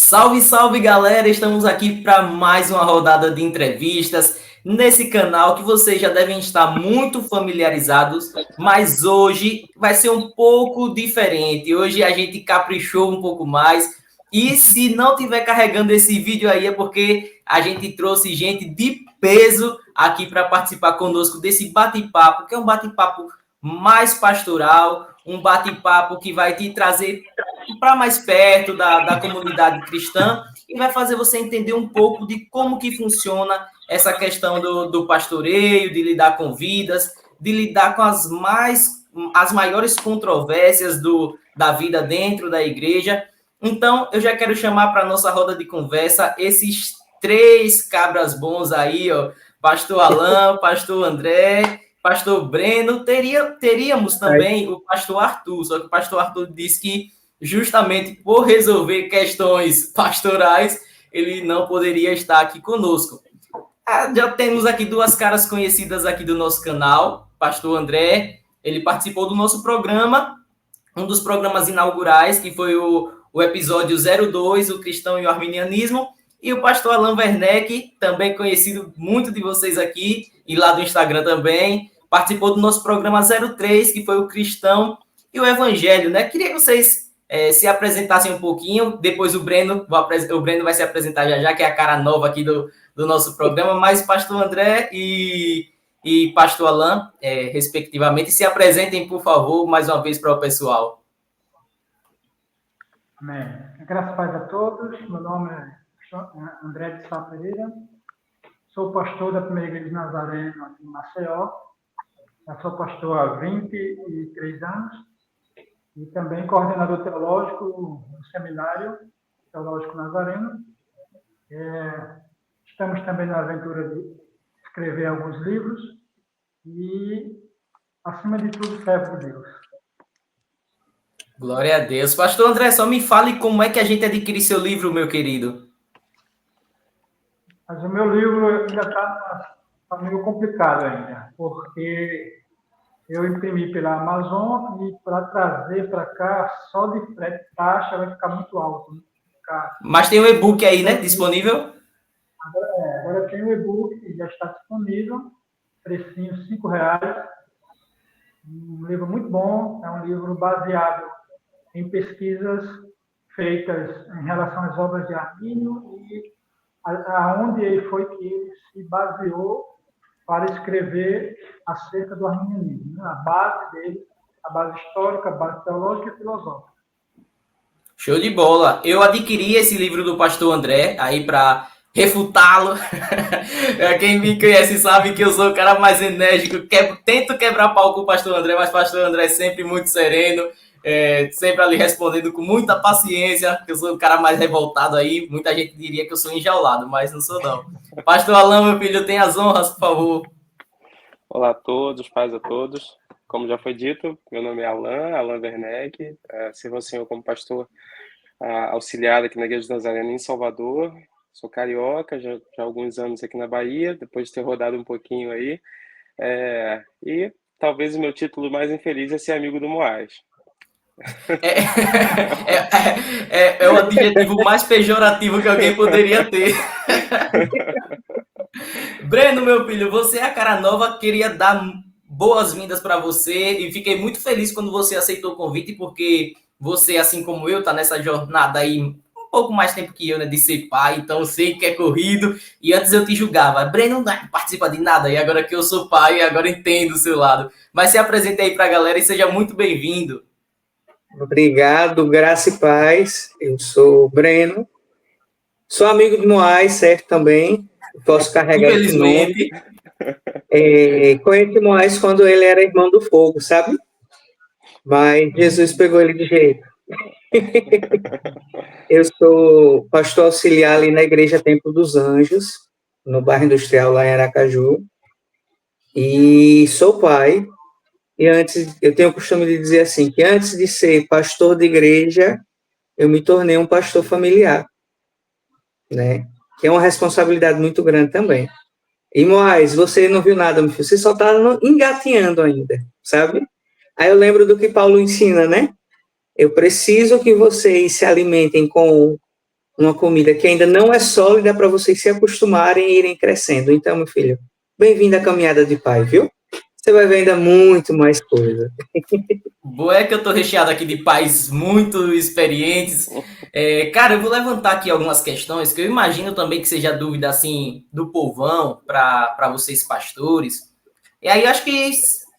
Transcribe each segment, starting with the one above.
Salve, salve galera! Estamos aqui para mais uma rodada de entrevistas nesse canal que vocês já devem estar muito familiarizados, mas hoje vai ser um pouco diferente. Hoje a gente caprichou um pouco mais e se não tiver carregando esse vídeo aí é porque a gente trouxe gente de peso aqui para participar conosco desse bate-papo, que é um bate-papo mais pastoral, um bate-papo que vai te trazer para mais perto da comunidade cristã e vai fazer você entender um pouco de como que funciona essa questão do pastoreio, de lidar com vidas, de lidar com as maiores controvérsias da vida dentro da igreja. Então, eu já quero chamar para a nossa roda de conversa esses três cabras bons aí, ó, pastor Alain, pastor André, pastor Breno, teríamos também o pastor Arthur, só que o pastor Arthur disse que justamente por resolver questões pastorais, ele não poderia estar aqui conosco. Já temos aqui duas caras conhecidas aqui do nosso canal, pastor André, ele participou do nosso programa, um dos programas inaugurais, que foi o episódio 02, o Cristão e o Arminianismo, e o pastor Alain Werneck, também conhecido muito de vocês aqui, e lá do Instagram também, participou do nosso programa 03, que foi o Cristão e o Evangelho, né? Queria que vocês se apresentassem um pouquinho, depois o Breno vai se apresentar já, que é a cara nova aqui do nosso programa, mas pastor André e pastor Alain, respectivamente, se apresentem, por favor, mais uma vez para o pessoal. Amém. Graças a Deus a todos. Meu nome é André de Sá Pereira. Sou pastor da Primeira Igreja de Nazareno, aqui em Maceió. Eu sou pastor há 23 anos e também coordenador teológico no Seminário Teológico Nazareno. Estamos também na aventura de escrever alguns livros e, acima de tudo, servo de Deus. Glória a Deus. Pastor André, só me fale como é que a gente adquire seu livro, meu querido. Mas o meu livro ainda está meio complicado ainda, porque eu imprimi pela Amazon e para trazer para cá, só de frete taxa vai ficar muito alto. Né? Mas tem um e-book aí, né, disponível? Agora tem o e-book que já está disponível, precinho R$5. Um livro muito bom, é um livro baseado em pesquisas feitas em relação às obras de Armínio e aonde ele foi que ele se baseou para escrever acerca do arminianismo, né? A base dele, a base histórica, a base teológica e filosófica. Show de bola. Eu adquiri esse livro do pastor André aí para refutá-lo. Quem me conhece sabe que eu sou o cara mais enérgico, tento quebrar pau com o pastor André, mas o pastor André é sempre muito sereno, sempre ali respondendo com muita paciência, que eu sou o cara mais revoltado aí. Muita gente diria que eu sou enjaulado, mas não sou não. Pastor Alain, meu filho, tem as honras, por favor. Olá a todos, paz a todos. Como já foi dito, meu nome é Alain Werneck, sirvo ao Senhor como pastor auxiliar aqui na Igreja de Nazareno em Salvador. Sou carioca, já há alguns anos aqui na Bahia, depois de ter rodado um pouquinho aí. E talvez o meu título mais infeliz é ser amigo do Moás. É o adjetivo mais pejorativo que alguém poderia ter. Breno, meu filho, você é a cara nova, queria dar boas-vindas para você e fiquei muito feliz quando você aceitou o convite, porque você, assim como eu, tá nessa jornada aí um pouco mais tempo que eu, né, de ser pai, então sei que é corrido, e antes eu te julgava, Breno não participa de nada, e agora que eu sou pai, agora entendo o seu lado. Mas se apresente aí para a galera e seja muito bem-vindo. Obrigado, graça e paz. Eu sou o Breno, sou amigo de Moás, certo, também, posso carregar esse nome. Conheci Moás quando ele era irmão do fogo, sabe? Mas Jesus pegou ele de jeito. Eu sou pastor auxiliar ali na Igreja Templo dos Anjos, no bairro industrial lá em Aracaju, e sou pai. E antes, eu tenho o costume de dizer assim, que antes de ser pastor de igreja, eu me tornei um pastor familiar, né? Que é uma responsabilidade muito grande também. E, Moás, você não viu nada, meu filho, você só está engatinhando ainda, sabe? Aí eu lembro do que Paulo ensina, né? Eu preciso que vocês se alimentem com uma comida que ainda não é sólida para vocês se acostumarem e irem crescendo. Então, meu filho, bem-vindo à caminhada de pai, viu? Você vai ver ainda muito mais coisa. Boa é que eu tô recheado aqui de pais muito experientes. Cara, eu vou levantar aqui algumas questões que eu imagino também que seja dúvida assim do povão para vocês pastores. E aí acho que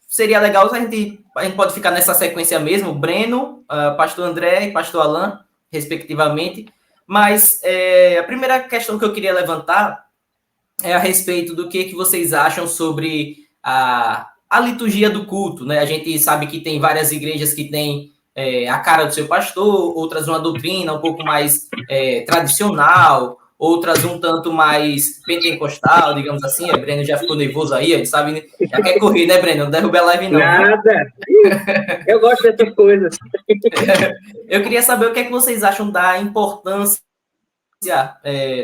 seria legal a gente pode ficar nessa sequência mesmo, Breno, pastor André e pastor Alan, respectivamente. Mas a primeira questão que eu queria levantar é a respeito do que vocês acham sobre a liturgia do culto, né? A gente sabe que tem várias igrejas que têm a cara do seu pastor, outras uma doutrina um pouco mais tradicional, outras um tanto mais pentecostal, digamos assim. Breno já ficou nervoso aí, a gente sabe, né? Já quer correr, né, Breno? Não derruba a live, não. Nada! Eu gosto dessas coisas. Eu queria saber o que é que vocês acham da importância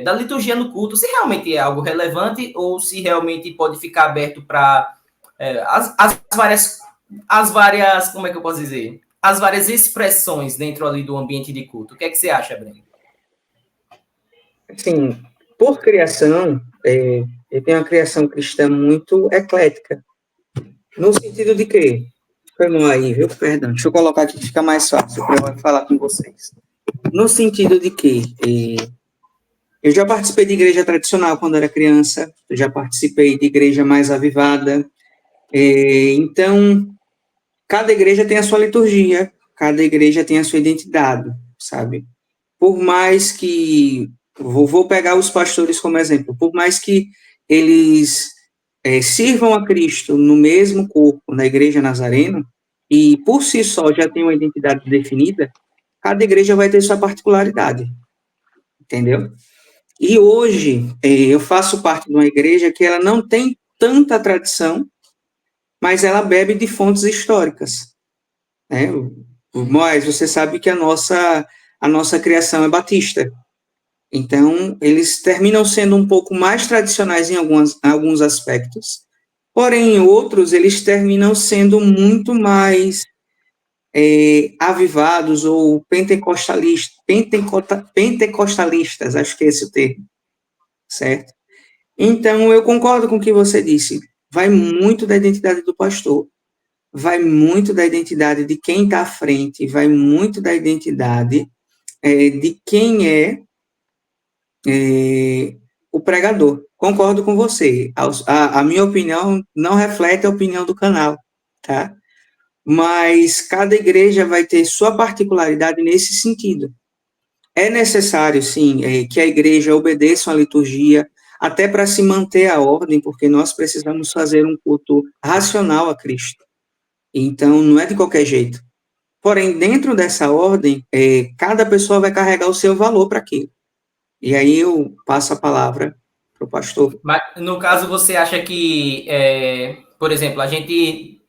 da liturgia no culto, se realmente é algo relevante ou se realmente pode ficar aberto para as várias, como é que eu posso dizer? As várias expressões dentro ali do ambiente de culto. O que é que você acha, Breno? Assim, por criação, eu tenho uma criação cristã muito eclética. No sentido de que, foi mal aí, viu? Perdão, deixa eu colocar aqui que fica mais fácil para eu falar com vocês. No sentido de que eu já participei de igreja tradicional quando era criança, eu já participei de igreja mais avivada, então, cada igreja tem a sua liturgia, cada igreja tem a sua identidade, sabe? Por mais que, vou pegar os pastores como exemplo, por mais que eles sirvam a Cristo no mesmo corpo, na igreja Nazareno, e por si só já tem uma identidade definida, cada igreja vai ter sua particularidade, entendeu? E hoje, eu faço parte de uma igreja que ela não tem tanta tradição, mas ela bebe de fontes históricas, né? Mas você sabe que a nossa criação é batista, então eles terminam sendo um pouco mais tradicionais em alguns aspectos, porém em outros eles terminam sendo muito mais avivados ou pentecostalistas, acho que é esse o termo, certo? Então, eu concordo com o que você disse, vai muito da identidade do pastor, vai muito da identidade de quem está à frente, vai muito da identidade de quem é o pregador. Concordo com você, a minha opinião não reflete a opinião do canal, tá? Mas cada igreja vai ter sua particularidade nesse sentido. É necessário, sim, que a igreja obedeça a liturgia, até para se manter a ordem, porque nós precisamos fazer um culto racional a Cristo. Então, não é de qualquer jeito. Porém, dentro dessa ordem, cada pessoa vai carregar o seu valor para aquilo. E aí eu passo a palavra para o pastor. Mas, no caso, você acha que, por exemplo, a gente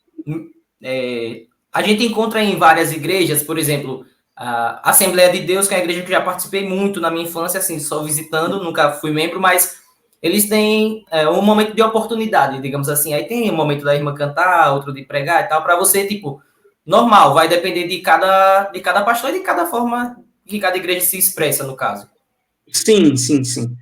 encontra em várias igrejas, por exemplo, a Assembleia de Deus, que é uma igreja que eu já participei muito na minha infância, assim, só visitando, nunca fui membro, mas eles têm um momento de oportunidade, digamos assim. Aí tem um momento da irmã cantar, outro de pregar e tal, para você, tipo, normal, vai depender de cada pastor e de cada forma que cada igreja se expressa, no caso. Sim, sim, sim.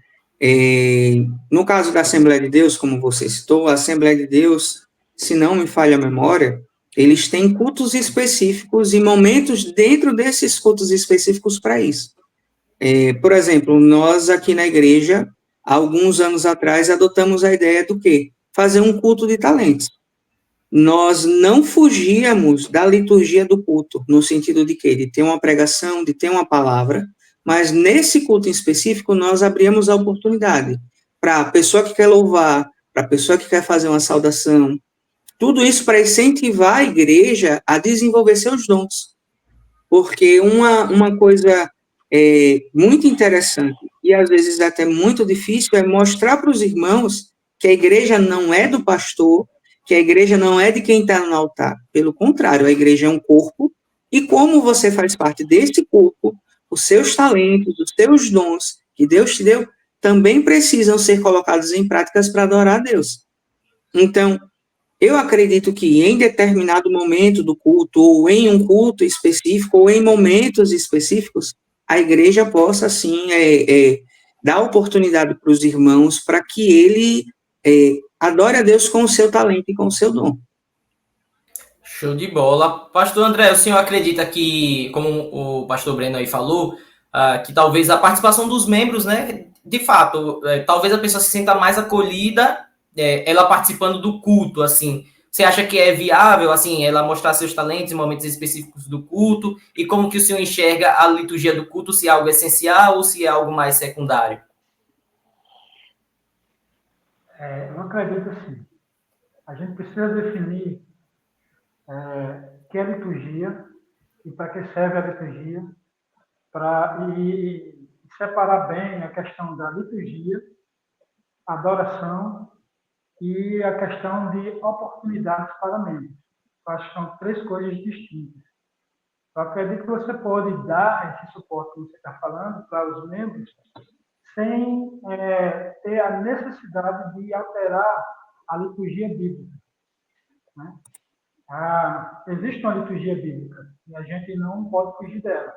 No caso da Assembleia de Deus, como você citou, a Assembleia de Deus, se não me falha a memória, eles têm cultos específicos e momentos dentro desses cultos específicos para isso. Por exemplo, nós aqui na igreja, há alguns anos atrás, adotamos a ideia do quê? Fazer um culto de talentos. Nós não fugíamos da liturgia do culto, no sentido de quê? De ter uma pregação, de ter uma palavra, mas nesse culto em específico, nós abrimos a oportunidade para a pessoa que quer louvar, para a pessoa que quer fazer uma saudação, tudo isso para incentivar a igreja a desenvolver seus dons. Porque uma coisa muito interessante, e às vezes até muito difícil, é mostrar para os irmãos que a igreja não é do pastor, que a igreja não é de quem está no altar. Pelo contrário, a igreja é um corpo, e como você faz parte desse corpo, os seus talentos, os seus dons que Deus te deu, também precisam ser colocados em práticas para adorar a Deus. Então, eu acredito que em determinado momento do culto, ou em um culto específico, ou em momentos específicos, a igreja possa, assim, dar oportunidade para os irmãos para que ele adore a Deus com o seu talento e com o seu dom. Show de bola. Pastor André, o senhor acredita que, como o pastor Breno aí falou, que talvez a participação dos membros, né, de fato, talvez a pessoa se sinta mais acolhida, ela participando do culto, assim. Você acha que é viável, assim, ela mostrar seus talentos em momentos específicos do culto? E como que o senhor enxerga a liturgia do culto, se é algo essencial ou se é algo mais secundário? Eu acredito assim. A gente precisa definir que é liturgia e para que serve a liturgia, e separar bem a questão da liturgia, adoração e a questão de oportunidades para membros. Eu acho que são três coisas distintas. Eu acredito que você pode dar esse suporte que você está falando para os membros sem ter a necessidade de alterar a liturgia bíblica, né? Existe uma liturgia bíblica e a gente não pode fugir dela.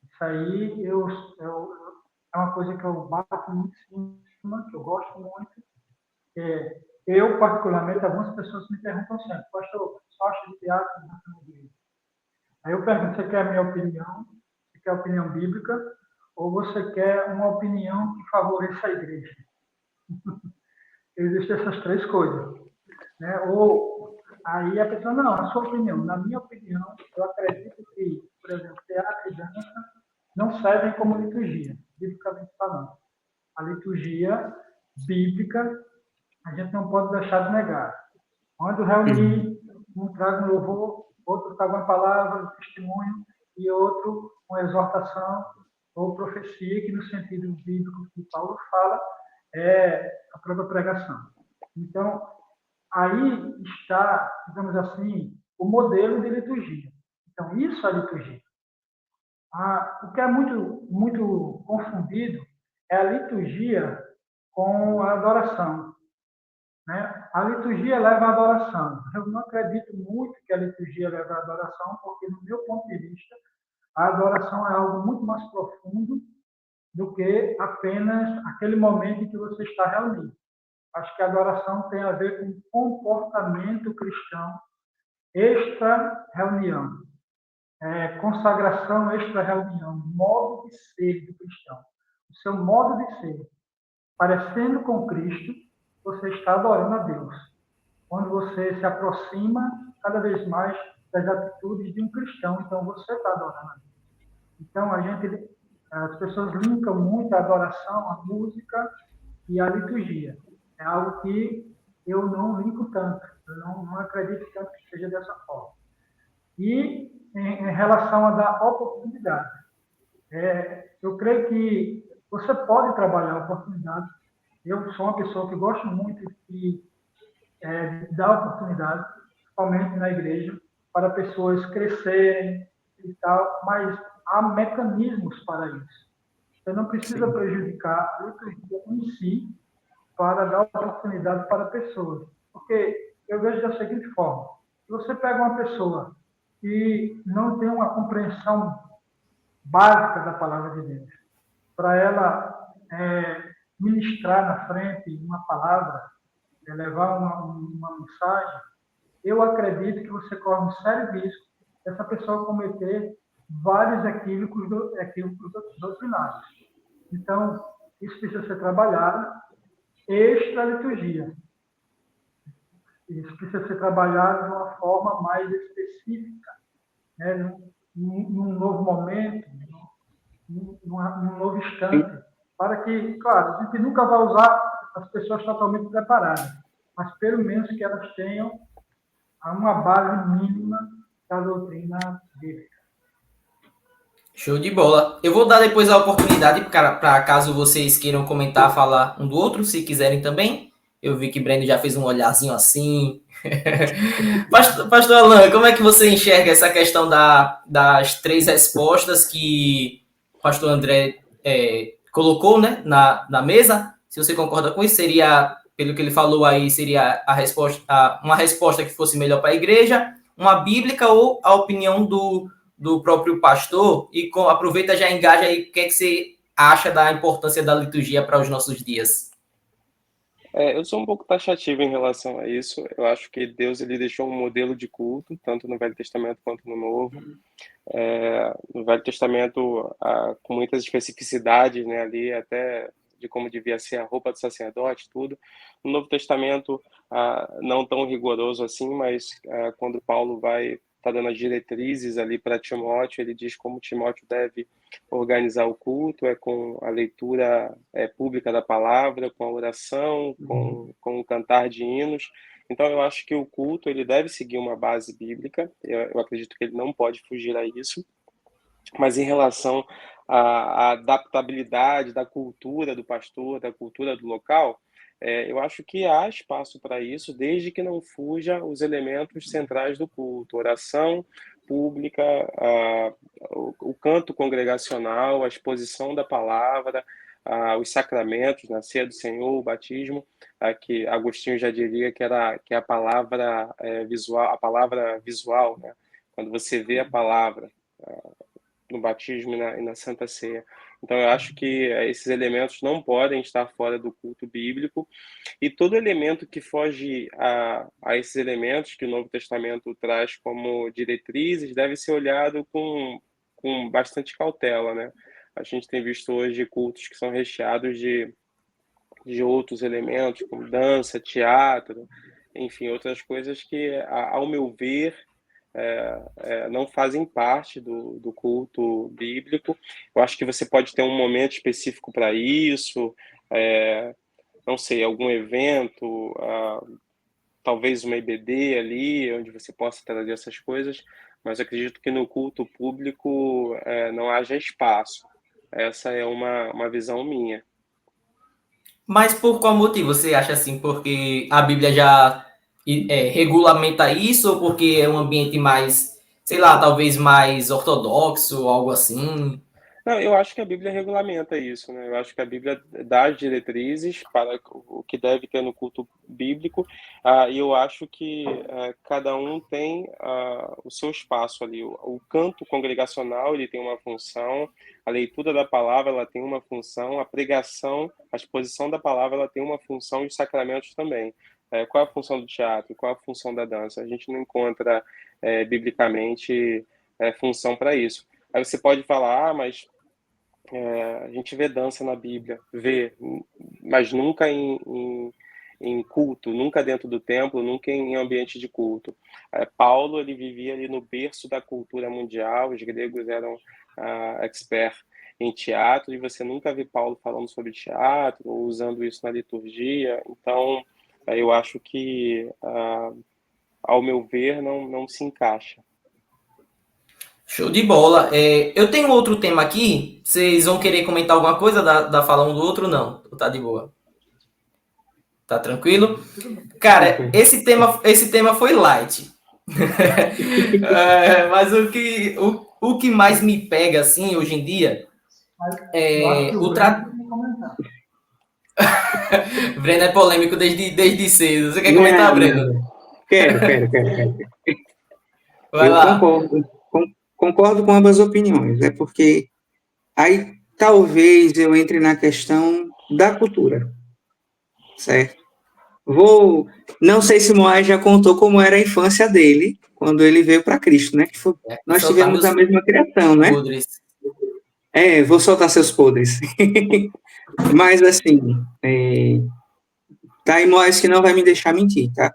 Isso aí é uma coisa que eu bato muito em cima, que eu gosto muito. Eu, particularmente, algumas pessoas me perguntam sempre: pastor, só acha de teatro na igreja? Aí eu pergunto: você quer a minha opinião? Você quer a opinião bíblica? Ou você quer uma opinião que favoreça a igreja? Existem essas três coisas, né? Ou aí a pessoa: não, a sua opinião. Na minha opinião, eu acredito que, por exemplo, teatro e dança não servem como liturgia, biblicamente falando. A liturgia bíblica a gente não pode deixar de negar. Quando reunir, um traga um louvor, outro traga uma palavra, um testemunho, e outro uma exortação ou profecia, que no sentido bíblico que Paulo fala, é a própria pregação. Então, aí está, digamos assim, o modelo de liturgia. Então, isso é liturgia. O que é muito, muito confundido é a liturgia com a adoração, né? A liturgia leva à adoração. Eu não acredito muito que a liturgia leve à adoração, porque, no meu ponto de vista, a adoração é algo muito mais profundo do que apenas aquele momento em que você está reunido. Acho que a adoração tem a ver com comportamento cristão extra-reunião, consagração extra-reunião, modo de ser do cristão. O seu modo de ser, parecendo com Cristo, você está adorando a Deus. Quando você se aproxima cada vez mais das atitudes de um cristão, então você está adorando a Deus. Então, as pessoas linkam muito a adoração, a música e a liturgia. É algo que eu não linko tanto, eu não acredito tanto que seja dessa forma. E em relação a dar oportunidade, eu creio que você pode trabalhar a oportunidade. Eu sou uma pessoa que gosto muito de dar oportunidade, principalmente na igreja, para pessoas crescerem e tal, mas há mecanismos para isso. Você não precisa prejudicar a liturgia em si para dar oportunidade para pessoas. Porque eu vejo da seguinte forma: se você pega uma pessoa que não tem uma compreensão básica da palavra de Deus, para ela ministrar na frente uma palavra, levar uma mensagem, eu acredito que você corre um sério risco dessa pessoa cometer vários equívocos doutrinários. Então, isso precisa ser trabalhado extra-liturgia. Isso precisa ser trabalhado de uma forma mais específica, né? Num novo momento, num novo instante, para que, claro, a gente nunca vai usar as pessoas totalmente preparadas, mas pelo menos que elas tenham uma base mínima da doutrina bíblica. Show de bola. Eu vou dar depois a oportunidade para caso vocês queiram comentar, falar um do outro, se quiserem também. Eu vi que Breno já fez um olharzinho assim. Pastor Alan, como é que você enxerga essa questão das três respostas que o pastor André colocou, né, na mesa? Se você concorda com isso, seria, pelo que ele falou aí, seria uma resposta que fosse melhor para a igreja, uma bíblica ou a opinião do do próprio pastor e aproveita, já engaja aí o que é que você acha da importância da liturgia para os nossos dias. Eu sou um pouco taxativo em relação a isso. Eu acho que Deus ele deixou um modelo de culto, tanto no Velho Testamento quanto no Novo. No Velho Testamento, com muitas especificidades, né, ali até de como devia ser a roupa do sacerdote, tudo. No Novo Testamento, não tão rigoroso assim, mas quando Paulo vai tá dando as diretrizes ali para Timóteo, ele diz como Timóteo deve organizar o culto, com a leitura pública da palavra, com a oração, com o cantar de hinos. Então, eu acho que o culto ele deve seguir uma base bíblica, eu acredito que ele não pode fugir a isso, mas em relação à adaptabilidade da cultura do pastor, da cultura do local, eu acho que há espaço para isso, desde que não fuja os elementos centrais do culto, oração pública, o canto congregacional, a exposição da palavra, os sacramentos, na ceia do Senhor, o batismo, que Agostinho já diria que é a palavra visual, né? Quando você vê a palavra no batismo e na Santa Ceia. Então, eu acho que esses elementos não podem estar fora do culto bíblico, e todo elemento que foge a esses elementos que o Novo Testamento traz como diretrizes deve ser olhado com bastante cautela, né? A gente tem visto hoje cultos que são recheados de outros elementos, como dança, teatro, enfim, outras coisas que, ao meu ver, não fazem parte do culto bíblico. Eu acho que você pode ter um momento específico para isso, não sei, algum evento, talvez uma EBD ali, onde você possa trazer essas coisas, mas acredito que no culto público não haja espaço. Essa é uma visão minha. Mas por qual motivo você acha assim? Porque a Bíblia já regulamenta isso ou porque é um ambiente mais, sei lá, talvez mais ortodoxo, algo assim? Não, eu acho que a Bíblia regulamenta isso, né? Eu acho que a Bíblia dá as diretrizes para o que deve ter no culto bíblico, e eu acho que cada um tem o seu espaço ali. O canto congregacional, ele tem uma função, a leitura da palavra, ela tem uma função, a pregação, a exposição da palavra, ela tem uma função, e os sacramentos também. Qual é a função do teatro? Qual é a função da dança? A gente não encontra biblicamente função para isso. Aí você pode falar, mas a gente vê dança na Bíblia, mas nunca em culto, nunca dentro do templo, nunca em ambiente de culto. Paulo, ele vivia ali no berço da cultura mundial, os gregos eram expert em teatro, e você nunca vê Paulo falando sobre teatro, ou usando isso na liturgia. Então, eu acho que, ao meu ver, não se encaixa. Show de bola. Eu tenho outro tema aqui. Vocês vão querer comentar alguma coisa da fala um do outro? Não. Tá de boa. Tá tranquilo? Cara, esse tema foi light. Mas o que mais me pega, assim, hoje em dia, o Breno é polêmico desde cedo. Você quer comentar, Breno? Quero. Vai Eu lá. concordo com ambas as opiniões, porque aí talvez eu entre na questão da cultura, certo? Não sei se Moai já contou como era a infância dele quando ele veio para Cristo, né? Nós tivemos a mesma criação, né? Podres. Vou soltar seus podres. Mas assim, tá aí Moais que não vai me deixar mentir, tá?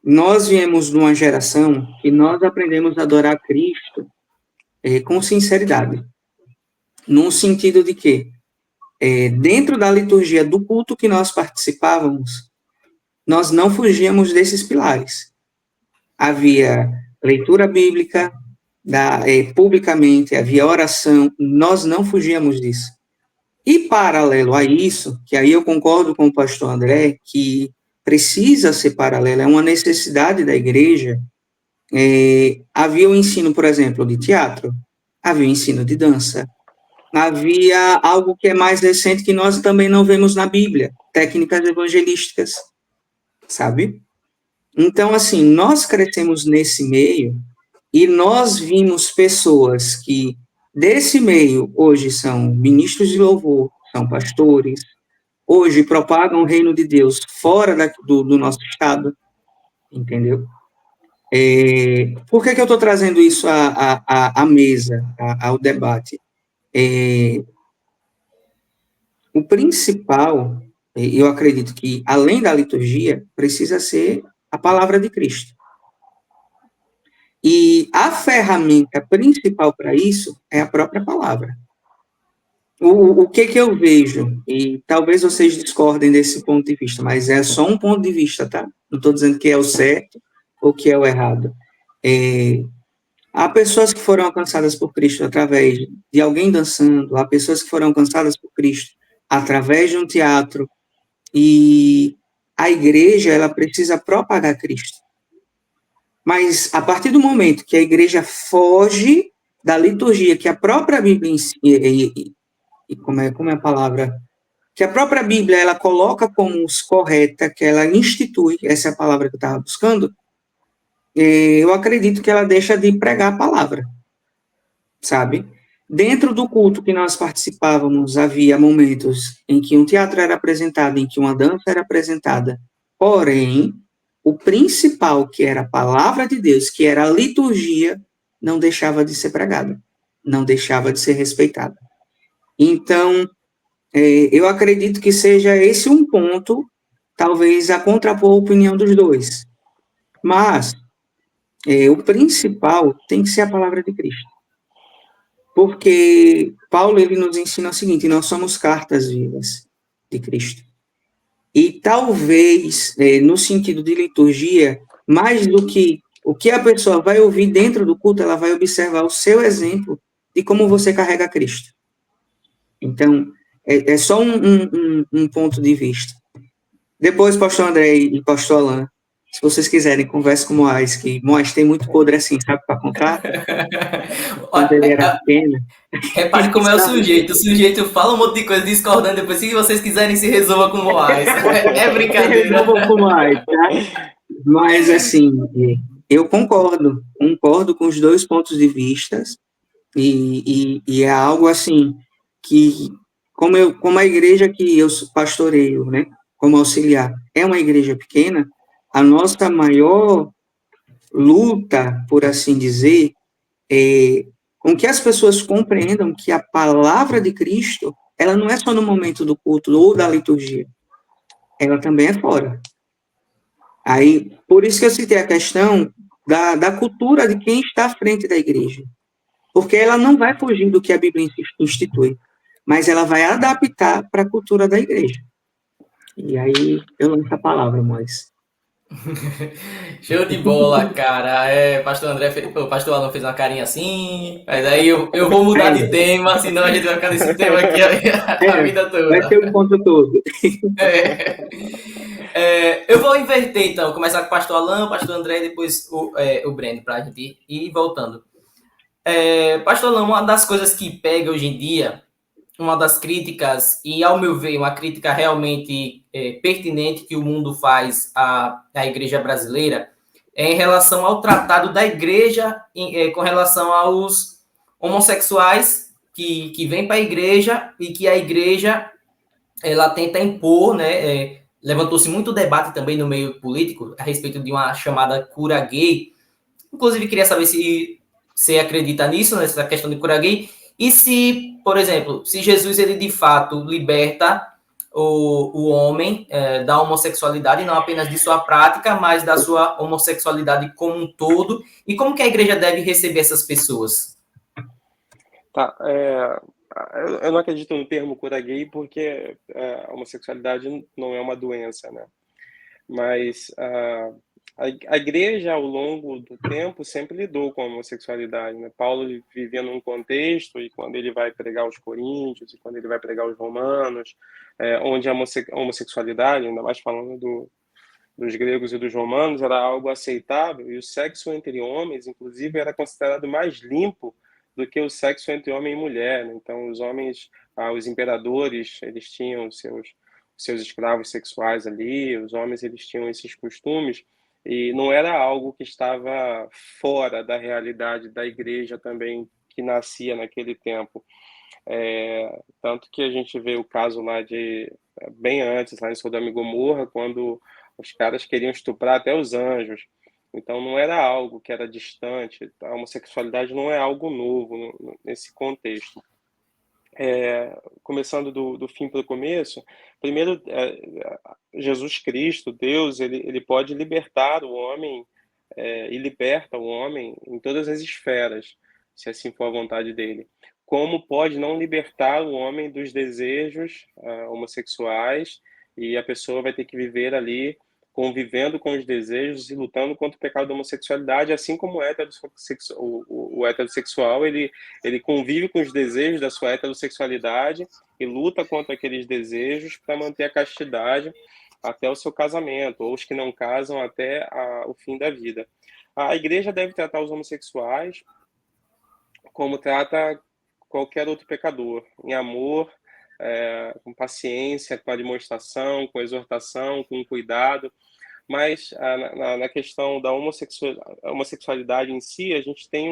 Nós viemos de uma geração que nós aprendemos a adorar Cristo com sinceridade, num sentido de que, dentro da liturgia do culto que nós participávamos, nós não fugíamos desses pilares. Havia leitura bíblica, publicamente, havia oração, nós não fugíamos disso. E, paralelo a isso, que aí eu concordo com o pastor André, que precisa ser paralelo, é uma necessidade da igreja, havia o ensino, por exemplo, de teatro, havia o ensino de dança, havia algo que é mais recente que nós também não vemos na Bíblia, técnicas evangelísticas, sabe? Então, assim, nós crescemos nesse meio E nós vimos pessoas que, desse meio, hoje são ministros de louvor, são pastores, hoje propagam o reino de Deus fora do nosso estado, entendeu? Por que eu estou trazendo isso à mesa, ao debate? O principal, eu acredito que, além da liturgia, precisa ser a palavra de Cristo. E a ferramenta principal para isso é a própria palavra. O que eu vejo, e talvez vocês discordem desse ponto de vista, mas é só um ponto de vista, tá? Não estou dizendo que é o certo ou que é o errado. Há pessoas que foram alcançadas por Cristo através de alguém dançando, há pessoas que foram alcançadas por Cristo através de um teatro, e a igreja, ela precisa propagar Cristo. Mas, a partir do momento que a igreja foge da liturgia que a própria Bíblia ensina, como é a palavra? Que a própria Bíblia, ela coloca como correta, que ela institui, essa é a palavra que eu estava buscando, eu acredito que ela deixa de pregar a palavra, sabe? Dentro do culto que nós participávamos, havia momentos em que um teatro era apresentado, em que uma dança era apresentada, porém, o principal, que era a palavra de Deus, que era a liturgia, não deixava de ser pregada, não deixava de ser respeitada. Então, eu acredito que seja esse um ponto, talvez a contrapor a opinião dos dois. Mas, o principal tem que ser a palavra de Cristo. Porque Paulo, ele nos ensina o seguinte: nós somos cartas vivas de Cristo. E talvez, no sentido de liturgia, mais do que o que a pessoa vai ouvir dentro do culto, ela vai observar o seu exemplo de como você carrega Cristo. Então, é só um ponto de vista. Depois, pastor André e pastor Alain, se vocês quiserem, converse com o Moaz, que Moaz tem muito podre assim, sabe, para contar. Quando ele era pequeno. Repare como é o sujeito. O sujeito fala um monte de coisa discordando, depois, se vocês quiserem, se resolva com o Moaz. É brincadeira. Resolvam com o Moaz, tá? Mas, assim, eu concordo com os dois pontos de vista, e é algo, assim, que, como a igreja que eu pastoreio, né, como auxiliar, é uma igreja pequena, a nossa maior luta, por assim dizer, é com que as pessoas compreendam que a palavra de Cristo, ela não é só no momento do culto ou da liturgia, ela também é fora. Aí, por isso que eu citei a questão da cultura de quem está à frente da igreja. Porque ela não vai fugir do que a Bíblia institui, mas ela vai adaptar para a cultura da igreja. E aí, eu lanço a palavra, Moisés. Show de bola, cara. Pastor André, o pastor Alan fez uma carinha assim, mas aí eu vou mudar de tema, senão a gente vai ficar nesse tema aqui a vida toda. Vai ser o ponto todo. Eu vou inverter, então, começar com o pastor Alan, o pastor André e depois o Breno, para a gente ir voltando. Pastor Alan, uma das coisas que pega hoje em dia, uma das críticas, e ao meu ver, uma crítica realmente pertinente que o mundo faz à igreja brasileira, é em relação ao tratado da igreja com relação aos homossexuais que vêm para a igreja e que a igreja ela tenta impor, né? Levantou-se muito debate também no meio político a respeito de uma chamada cura gay. Inclusive, queria saber se você acredita nisso, nessa questão de cura gay, e se, por exemplo, se Jesus, ele de fato liberta o homem da homossexualidade, não apenas de sua prática, mas da sua homossexualidade como um todo, e como que a igreja deve receber essas pessoas? Tá, eu não acredito no termo cura gay porque a homossexualidade não é uma doença, né? Mas a igreja, ao longo do tempo, sempre lidou com a homossexualidade, né? Paulo vivia num contexto, e quando ele vai pregar os coríntios, e quando ele vai pregar os romanos, onde a homossexualidade, ainda mais falando dos gregos e dos romanos, era algo aceitável, e o sexo entre homens, inclusive, era considerado mais limpo do que o sexo entre homem e mulher, né? Então, os homens, os imperadores, eles tinham seus escravos sexuais ali, os homens, eles tinham esses costumes, E não era algo que estava fora da realidade da igreja também, que nascia naquele tempo. Tanto que a gente vê o caso lá bem antes, lá em Sodoma e Gomorra, quando os caras queriam estuprar até os anjos. Então não era algo que era distante, a homossexualidade não é algo novo nesse contexto. Começando do fim para o começo, primeiro, Jesus Cristo, Deus, ele pode libertar o homem, e liberta o homem em todas as esferas, se assim for a vontade dele. Como pode não libertar o homem dos desejos homossexuais, e a pessoa vai ter que viver ali convivendo com os desejos e lutando contra o pecado da homossexualidade, assim como o heterossexual, ele convive com os desejos da sua heterossexualidade e luta contra aqueles desejos para manter a castidade até o seu casamento, ou os que não casam até o fim da vida. A igreja deve tratar os homossexuais como trata qualquer outro pecador, em amor, com paciência, com a demonstração, com a exortação, com cuidado. Mas na questão da homossexualidade em si, a gente tem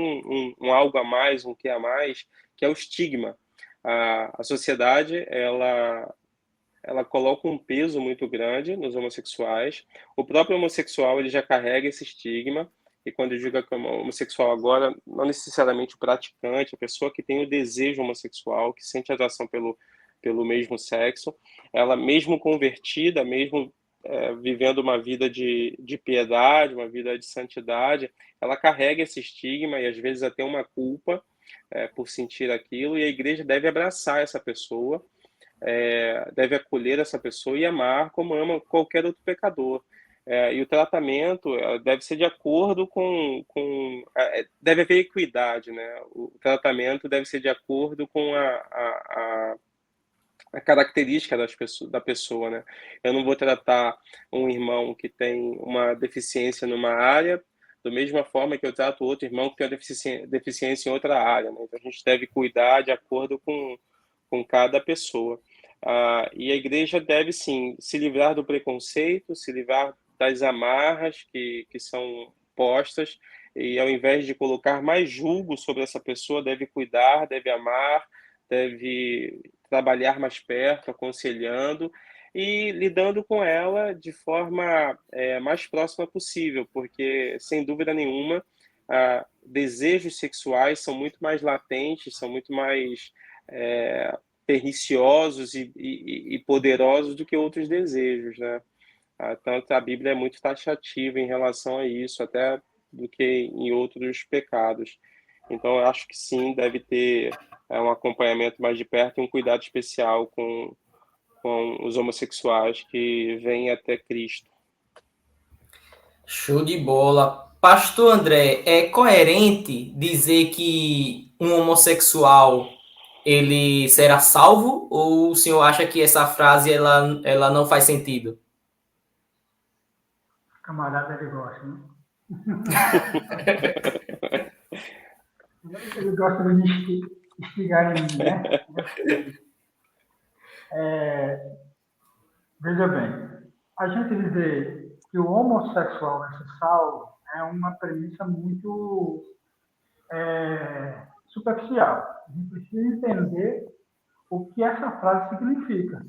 um algo a mais, um que a mais, que é o estigma. A sociedade, ela coloca um peso muito grande nos homossexuais. O próprio homossexual, ele já carrega esse estigma. E quando eu digo que é homossexual agora, não necessariamente o praticante, a pessoa que tem o desejo homossexual, que sente atração pelo mesmo sexo, ela mesmo convertida, mesmo vivendo uma vida de piedade, uma vida de santidade, ela carrega esse estigma e às vezes até uma culpa por sentir aquilo, e a igreja deve abraçar essa pessoa, deve acolher essa pessoa e amar como ama qualquer outro pecador. E o tratamento deve ser de acordo deve haver equidade, né? O tratamento deve ser de acordo com a característica da pessoa, né? Eu não vou tratar um irmão que tem uma deficiência numa área da mesma forma que eu trato outro irmão que tem uma deficiência em outra área, né? Então a gente deve cuidar de acordo com cada pessoa. E a igreja deve, sim, se livrar do preconceito, se livrar das amarras que são postas, e ao invés de colocar mais julgo sobre essa pessoa, deve cuidar, deve amar, deve trabalhar mais perto, aconselhando e lidando com ela de forma mais próxima possível, porque, sem dúvida nenhuma, desejos sexuais são muito mais latentes, são muito mais perniciosos e poderosos do que outros desejos, né? Tanto a Bíblia é muito taxativa em relação a isso, até do que em outros pecados. Então, eu acho que sim, deve ter um acompanhamento mais de perto e um cuidado especial com os homossexuais que vêm até Cristo. Show de bola. Pastor André, é coerente dizer que um homossexual ele será salvo, ou o senhor acha que essa frase ela não faz sentido? Camarada, ele gosta, né? Ele gosta de me instigar em mim, né? Veja bem, a gente dizer que o homossexual vai ser salvo é uma premissa muito superficial. A gente precisa entender o que essa frase significa.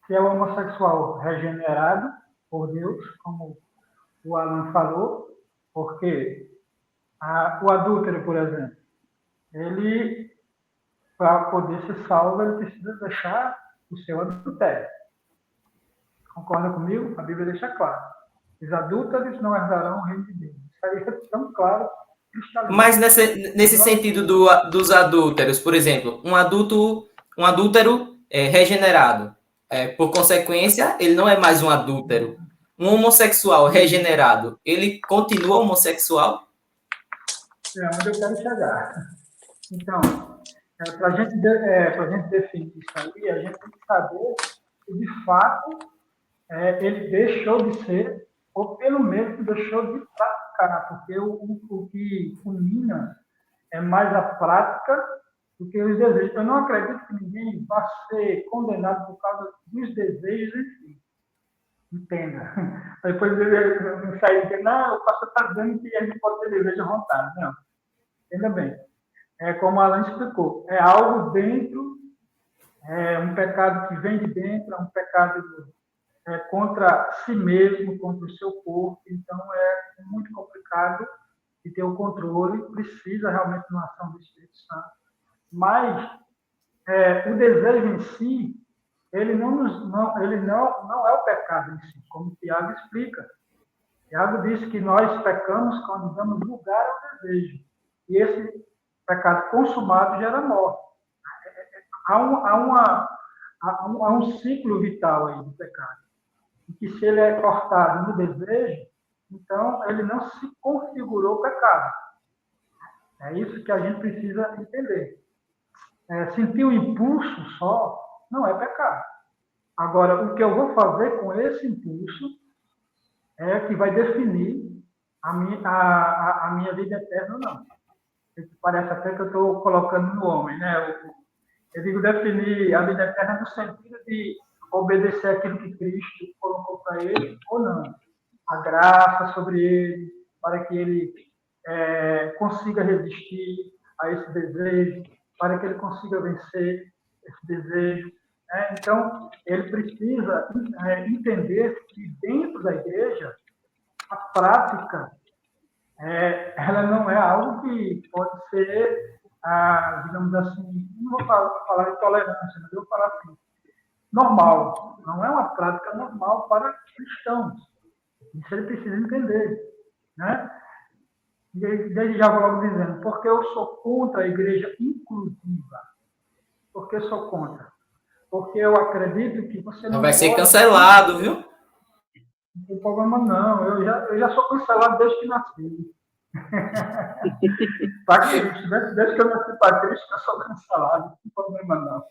Se é o homossexual regenerado por Deus, como o Alan falou, porque o adúltero, por exemplo, ele, para poder ser salvo, ele precisa deixar o seu adultério. Concorda comigo? A Bíblia deixa claro. Os adúlteros não herdarão o reino de Deus. Isso aí é tão claro. Mas nesse sentido dos adúlteros, por exemplo, um adúltero regenerado, por consequência, ele não é mais um adúltero. Um homossexual regenerado, ele continua homossexual? É onde eu quero chegar. Então, para a gente definir isso aí, a gente tem que saber se de fato ele deixou de ser, ou pelo menos deixou de praticar, porque o que culmina é mais a prática do que os desejos. Eu não acredito que ninguém vá ser condenado por causa dos desejos em si. Entenda. Depois ele não sai dizendo, não, o pastor está dizendo que a gente pode ter desejo à vontade. Não, entenda bem. É como a Alan explicou, é algo dentro, é um pecado que vem de dentro, é um pecado contra si mesmo, contra o seu corpo, então é muito complicado de ter o controle, precisa realmente de uma ação do Espírito Santo. Mas o desejo em si, ele não é o pecado em si, como Tiago explica. Tiago diz que nós pecamos quando damos lugar ao desejo. E esse pecado consumado gera morte. Há um ciclo vital aí do pecado. E que se ele é cortado no desejo, então ele não se configurou pecado. É isso que a gente precisa entender. Sentir o impulso só não é pecado. Agora, o que eu vou fazer com esse impulso é que vai definir a minha vida eterna ou não. Parece até que eu estou colocando no homem, né? Eu digo definir a vida eterna no sentido de obedecer aquilo que Cristo colocou para ele ou não. A graça sobre ele, para que ele consiga resistir a esse desejo, para que ele consiga vencer esse desejo. Então, ele precisa entender que dentro da igreja, a prática ela não é algo que pode ser, digamos assim, não vou falar de tolerância, mas eu vou falar assim, normal. Não é uma prática normal para cristãos. Isso ele precisa entender. Né? Desde já vou logo dizendo, porque eu sou contra a igreja inclusiva. Por que sou contra? Porque eu acredito que você não vai ser pode... cancelado, viu? Não tem problema não. Eu já sou cancelado desde que nasci. Para Cristo, desde que eu nasci para Cristo, eu sou cancelado. Não tem problema não.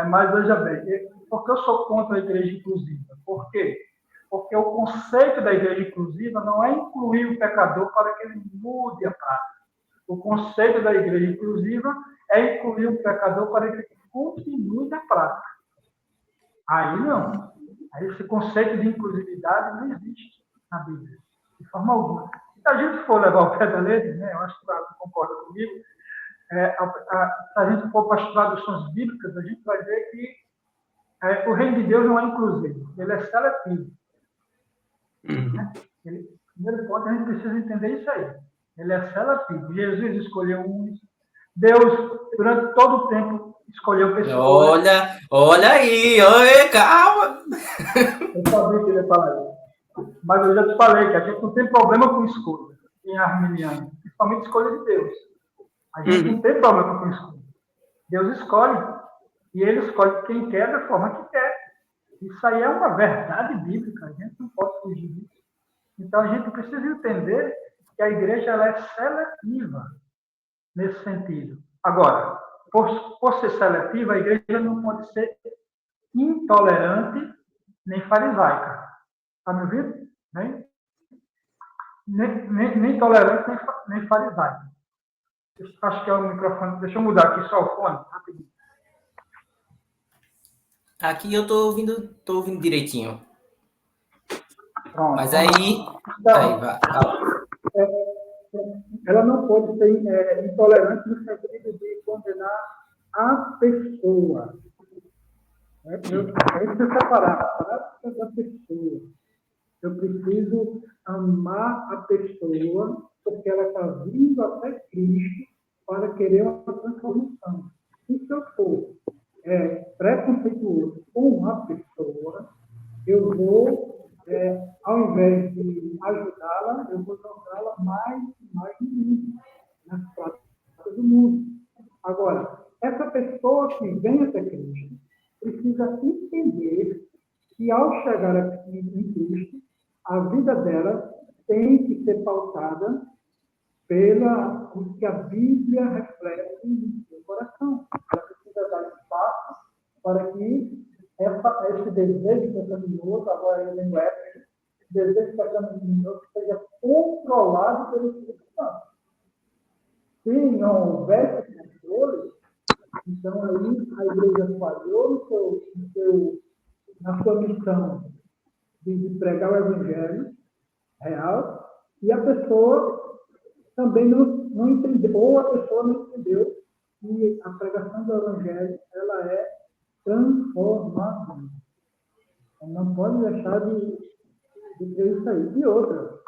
Mas veja bem, por que eu sou contra a igreja inclusiva? Por quê? Porque o conceito da igreja inclusiva não é incluir o pecador para que ele mude a prática. O conceito da igreja inclusiva é incluir o pecador para que ele continue na prática. Aí não. Aí esse conceito de inclusividade não existe na Bíblia, de forma alguma. Se a gente for levar o pé da letra, né, eu acho que você concorda comigo, se a gente for para as traduções bíblicas, a gente vai ver que o reino de Deus não é inclusivo, ele é seletivo. Primeiro ponto, a gente precisa entender isso aí. Ele é seletivo. Jesus escolheu uns. Deus, durante todo o tempo, escolheu pessoas. Olha aí, calma. Eu sabia que ele ia falar isso. Mas eu já te falei que a gente não tem problema com escolha em arminiano, principalmente escolha de Deus. A gente não tem problema com escolha. Deus escolhe. E ele escolhe quem quer da forma que quer. Isso aí é uma verdade bíblica. A gente não pode fugir disso. Então, a gente precisa entender que a igreja ela é seletiva nesse sentido. Agora, por ser seletiva, a igreja não pode ser intolerante nem farisaica. Está me ouvindo? Nem tolerante nem farisaica. Acho que é o microfone. Deixa eu mudar aqui só o fone, rapidinho. Aqui eu estou ouvindo direitinho. Pronto. Mas aí... Então, aí vai. Ela não pode ser intolerante no sentido de condenar a pessoa. Eu preciso separar a prática da pessoa. Eu preciso amar a pessoa porque ela está vindo até Cristo para querer uma transformação. E se eu for preconceituoso com a pessoa, eu vou, ao invés de ajudá-la, eu vou jogá-la mais e mais no mundo, nas práticas do mundo. Agora, essa pessoa que vem até Cristo precisa entender que, ao chegar em Cristo, a vida dela tem que ser pautada pelo que a Bíblia reflete no seu coração. Ela precisa dar espaço para que esse desejo pecaminoso, agora eu lembro esse desejo pecaminoso seja controlado pelo Espírito Santo. Se não houver esse controle, então aí a igreja falhou na sua missão de pregar o evangelho real, e a pessoa também não entendeu, ou a pessoa não entendeu que a pregação do evangelho, ela é transformadora. Não pode deixar de ter isso aí. E outra,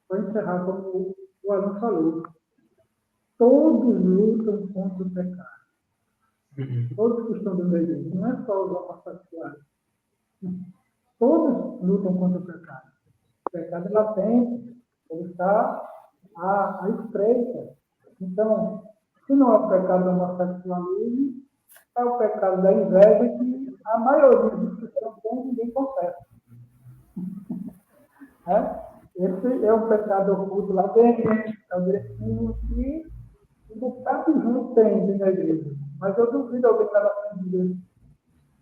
para encerrar, como o Alan falou, todos lutam contra o pecado. Todos que estão do meio, não é só os homossexuais. Todos lutam contra o pecado. O pecado é latente, ele está à espreita. Então, se não é o pecado do homossexualismo, é o pecado da inveja que a maioria dos cristãos tem, ninguém confessa. Esse é um pecado oculto lá dentro, é o direitinho que um bocado de gente tem na igreja. Mas eu duvido alguém estar na frente de Deus.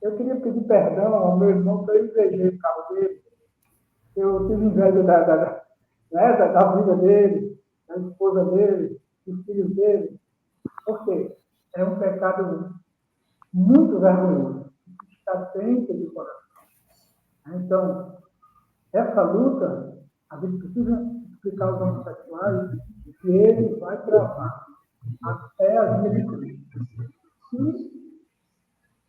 Eu queria pedir perdão ao meu irmão que eu invejei o carro dele. Eu tive inveja da vida dele, da esposa dele, dos filhos dele. Por quê? É um pecado muito vergonhoso. Está sempre de coração. Então, essa luta, a gente precisa explicar aos homossexuais que ele vai travar até a vida de Cristo. Se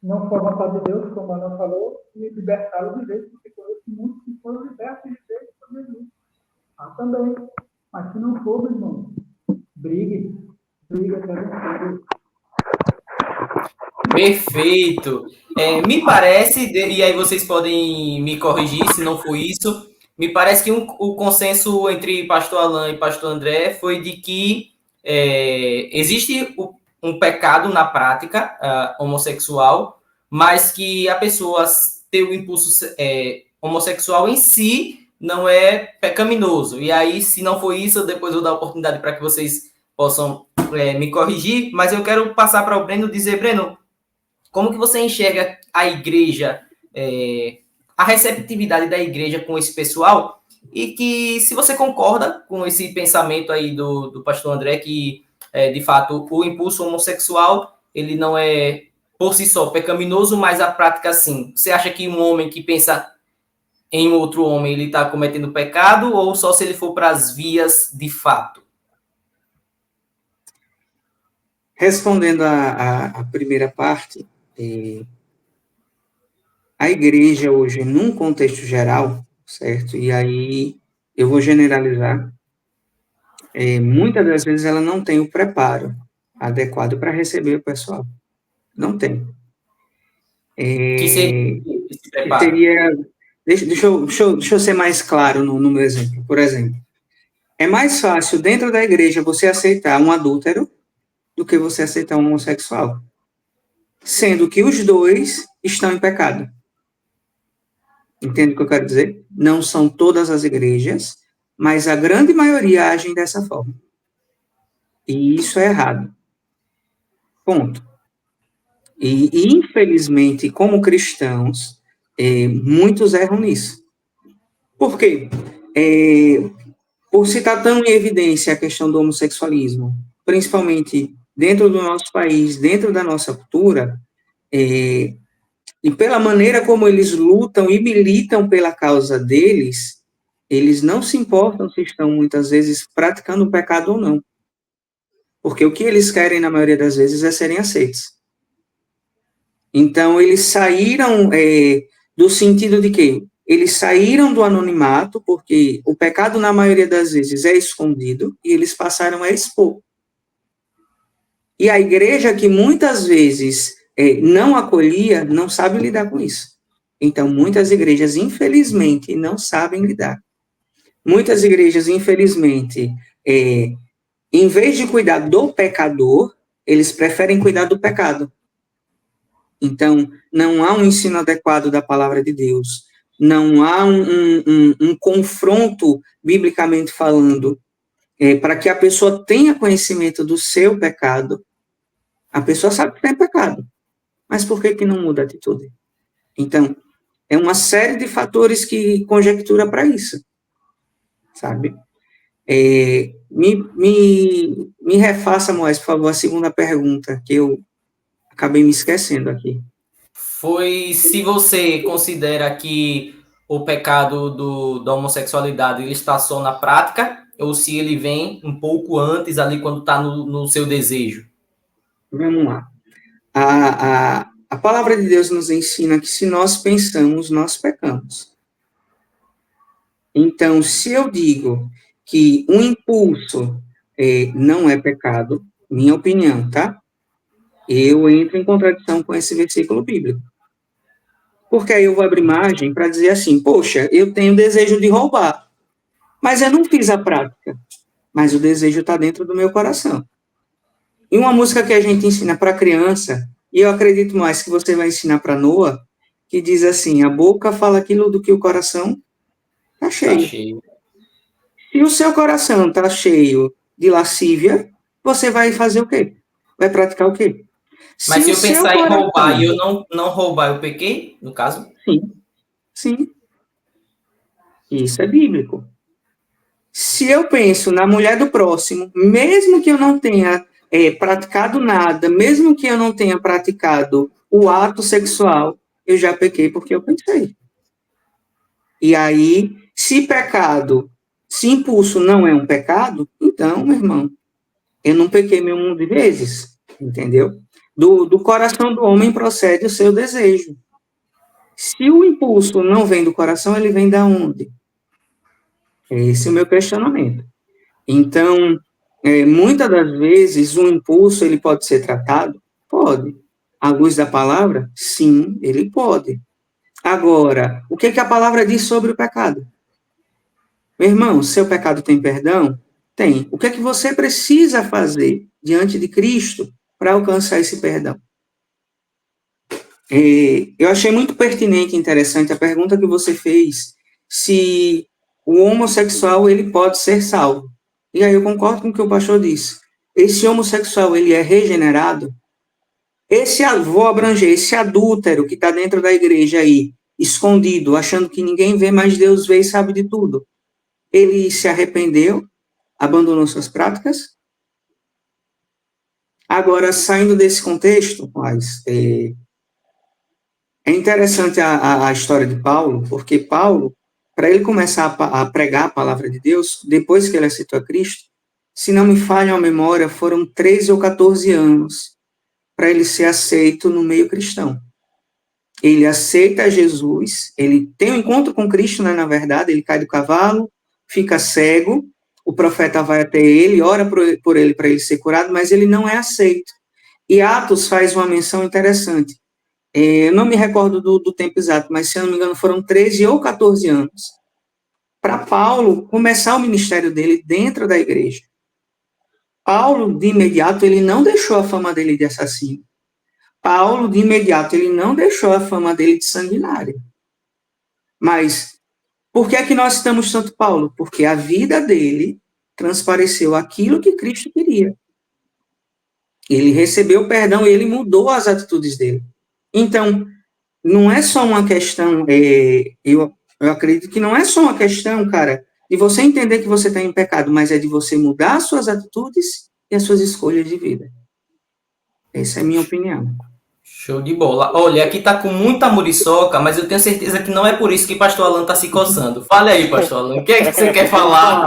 não for vontade de Deus, como a Ana falou, e libertá-lo de vez, porque conheço muitos que foram libertos de vez por Jesus. Também. Mas se não for, meu irmão, brigue até vencer. Perfeito. Me parece, e aí vocês podem me corrigir se não for isso, me parece que o consenso entre pastor Alan e pastor André foi de que existe um pecado na prática homossexual, mas que a pessoa ter o impulso homossexual em si não é pecaminoso. E aí, se não for isso, depois eu vou dar a oportunidade para que vocês possam me corrigir, mas eu quero passar para o Breno dizer, Breno, como que você enxerga a igreja, a receptividade da igreja com esse pessoal, e que se você concorda com esse pensamento aí do pastor André, que de fato o impulso homossexual, ele não é por si só pecaminoso, mas a prática sim. Você acha que um homem que pensa em outro homem, ele está cometendo pecado, ou só se ele for para as vias de fato? Respondendo à primeira parte, a igreja hoje, num contexto geral, certo? E aí eu vou generalizar, muitas das vezes ela não tem o preparo adequado para receber o pessoal. Não tem. Que seria... Deixa eu ser mais claro no meu exemplo. Por exemplo, é mais fácil dentro da igreja você aceitar um adúltero do que você aceitar um homossexual, sendo que os dois estão em pecado. Entende o que eu quero dizer? Não são todas as igrejas, mas a grande maioria agem dessa forma. E isso é errado. Ponto. E infelizmente, como cristãos, muitos erram nisso. Por quê? Por se estar tão em evidência a questão do homossexualismo, principalmente dentro do nosso país, dentro da nossa cultura, e pela maneira como eles lutam e militam pela causa deles, eles não se importam se estão, muitas vezes, praticando o pecado ou não. Porque o que eles querem, na maioria das vezes, é serem aceitos. Então, eles saíram do sentido de que eles saíram do anonimato, porque o pecado, na maioria das vezes, é escondido, e eles passaram a expor. E a igreja, que muitas vezes não acolhia, não sabe lidar com isso. Então, muitas igrejas, infelizmente, não sabem lidar. Muitas igrejas, infelizmente, em vez de cuidar do pecador, eles preferem cuidar do pecado. Então, não há um ensino adequado da palavra de Deus, não há um confronto, biblicamente falando, para que a pessoa tenha conhecimento do seu pecado. A pessoa sabe que tem pecado, mas por que não muda a atitude? Então, é uma série de fatores que conjectura para isso, sabe? Me refaça, Moés, por favor, a segunda pergunta, que eu acabei me esquecendo aqui. Foi se você considera que o pecado da homossexualidade ele está só na prática, ou se ele vem um pouco antes, ali, quando está no seu desejo. Vamos lá. A palavra de Deus nos ensina que se nós pensamos, nós pecamos. Então, se eu digo que um impulso não é pecado, minha opinião, tá? Eu entro em contradição com esse versículo bíblico. Porque aí eu vou abrir margem para dizer assim, poxa, eu tenho desejo de roubar, mas eu não fiz a prática, mas o desejo está dentro do meu coração. E uma música que a gente ensina para criança, e eu acredito mais que você vai ensinar para Noah, que diz assim, a boca fala aquilo do que o coração está cheio. Tá cheio. Se o seu coração está cheio de lascívia, você vai fazer o quê? Vai praticar o quê? Mas se eu pensar em coração... roubar e eu não roubar, eu pequei, no caso? Sim, sim. Isso é bíblico. Se eu penso na mulher do próximo, mesmo que eu não tenha praticado nada, mesmo que eu não tenha praticado o ato sexual, eu já pequei porque eu pensei. E aí, se impulso não é um pecado, então, meu irmão, eu não pequei meu mundo de vezes, entendeu? Do coração do homem procede o seu desejo. Se o impulso não vem do coração, ele vem da onde? Esse é o meu questionamento. Então, muitas das vezes, o impulso, ele pode ser tratado? Pode. À luz da palavra? Sim, ele pode. Agora, o que a palavra diz sobre o pecado? Meu irmão, seu pecado tem perdão? Tem. O que você precisa fazer diante de Cristo para alcançar esse perdão? Eu achei muito pertinente e interessante a pergunta que você fez, se o homossexual ele pode ser salvo. E aí eu concordo com o que o pastor disse. Esse homossexual, ele é regenerado? Vou abranger, esse adúltero que está dentro da igreja aí, escondido, achando que ninguém vê, mas Deus vê e sabe de tudo. Ele se arrependeu, abandonou suas práticas? Agora, saindo desse contexto, mas é interessante a história de Paulo, porque Paulo, para ele começar a pregar a palavra de Deus, depois que ele aceitou a Cristo, se não me falha a memória, foram 13 ou 14 anos para ele ser aceito no meio cristão. Ele aceita Jesus, ele tem um encontro com Cristo, né, na verdade, ele cai do cavalo, fica cego, o profeta vai até ele, ora por ele para ele ser curado, mas ele não é aceito. E Atos faz uma menção interessante. Eu não me recordo do tempo exato, mas se eu não me engano foram 13 ou 14 anos para Paulo começar o ministério dele dentro da igreja. Paulo, de imediato, ele não deixou a fama dele de assassino. Paulo, de imediato, ele não deixou a fama dele de sanguinário. Mas por que é que nós citamos Santo Paulo? Porque a vida dele transpareceu aquilo que Cristo queria. Ele recebeu perdão e ele mudou as atitudes dele. Então, não é só uma questão, eu acredito que não é só uma questão, cara, de você entender que você está em pecado, mas é de você mudar as suas atitudes e as suas escolhas de vida. Essa é a minha opinião. Show de bola. Olha, aqui tá com muita muriçoca, mas eu tenho certeza que não é por isso que pastor Alan tá se coçando. Fale aí, pastor Alan, o que é que você quer falar?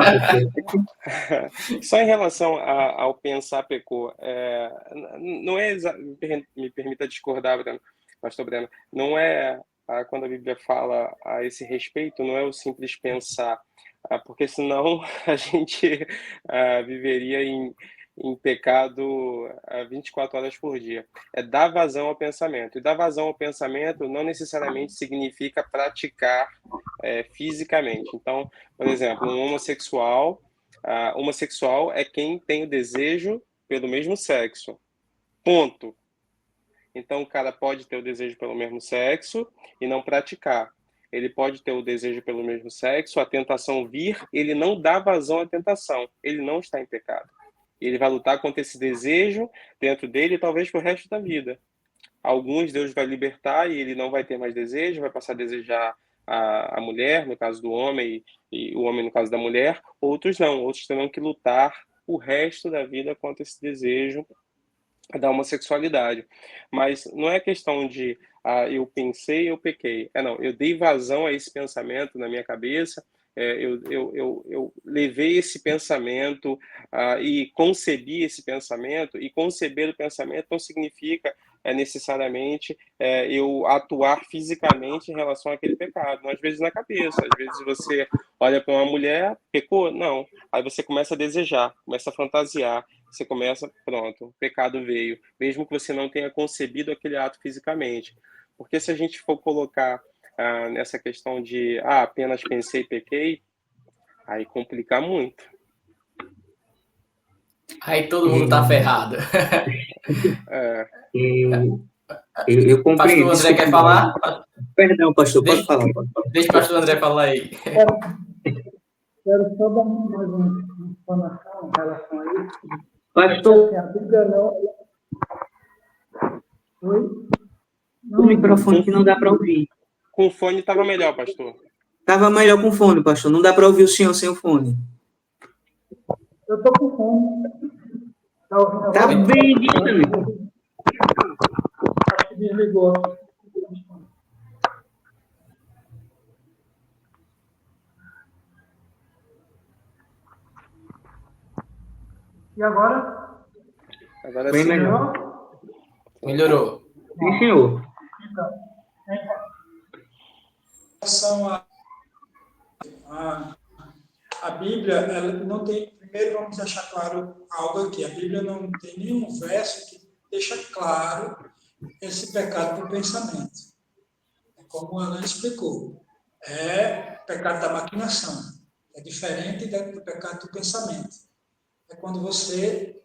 Só em relação ao pensar pecou, não é, me permita discordar, pastor Breno, não é, quando a Bíblia fala a esse respeito, não é o simples pensar, porque senão a gente viveria em pecado 24 horas por dia. É dar vazão ao pensamento. E dar vazão ao pensamento não necessariamente significa praticar fisicamente. Então, por exemplo, um homossexual é quem tem o desejo pelo mesmo sexo. Ponto. Então, o cara pode ter o desejo pelo mesmo sexo e não praticar. Ele pode ter o desejo pelo mesmo sexo, a tentação vir, ele não dá vazão à tentação. Ele não está em pecado. Ele vai lutar contra esse desejo dentro dele, talvez pro resto da vida. Alguns Deus vai libertar e ele não vai ter mais desejo, vai passar a desejar a mulher, no caso do homem, e o homem no caso da mulher. Outros não, outros terão que lutar o resto da vida contra esse desejo da homossexualidade. Mas não é questão de eu pensei, eu pequei. Não, eu dei vazão a esse pensamento na minha cabeça, eu levei esse pensamento e concebi esse pensamento, e conceber o pensamento não significa necessariamente eu atuar fisicamente em relação àquele pecado, às vezes na cabeça, às vezes você olha para uma mulher, pecou? Não. Aí você começa a desejar, começa a fantasiar, você começa, pronto, o pecado veio, mesmo que você não tenha concebido aquele ato fisicamente. Porque se a gente for colocar nessa questão de apenas pensei e pequei, aí complica muito. Aí todo mundo tá ferrado. Eu compreendo. Pastor André quer falar? Perdão, pastor, pode falar. Deixa o pastor André falar aí. Quero só dar mais uma informação em relação a isso. Pastor, A Bíblia não... Oi? o microfone que não dá para ouvir. Com fone estava melhor, pastor. Estava melhor com fone, pastor. Não dá para ouvir o senhor sem o fone. Eu estou com fome. Está ouvindo agora? Está bem distante. Acho que desligou. E agora? Agora Bem sim. melhor. Melhorou. Sim, senhor. Então, Em relação a Bíblia, ela não tem. Primeiro, vamos deixar claro algo aqui: a Bíblia não tem nenhum verso que deixa claro esse pecado por pensamento. Como o Alan explicou, é pecado da maquinação, é diferente do pecado do pensamento. É quando você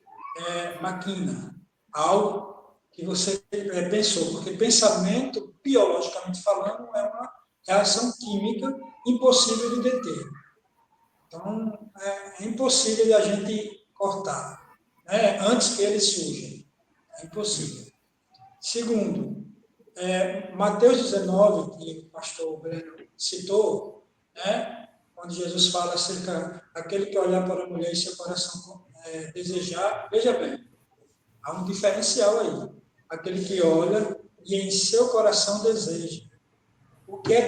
maquina algo que você pensou, porque pensamento, biologicamente falando, é uma reação química impossível de deter. Então, é impossível de a gente cortar, né? Antes que ele surja. É impossível. Segundo, Mateus 19, que o pastor Breno citou, né? Quando Jesus fala acerca daquele que olhar para a mulher e seu coração desejar, veja bem, há um diferencial aí. Aquele que olha e em seu coração deseja. O que é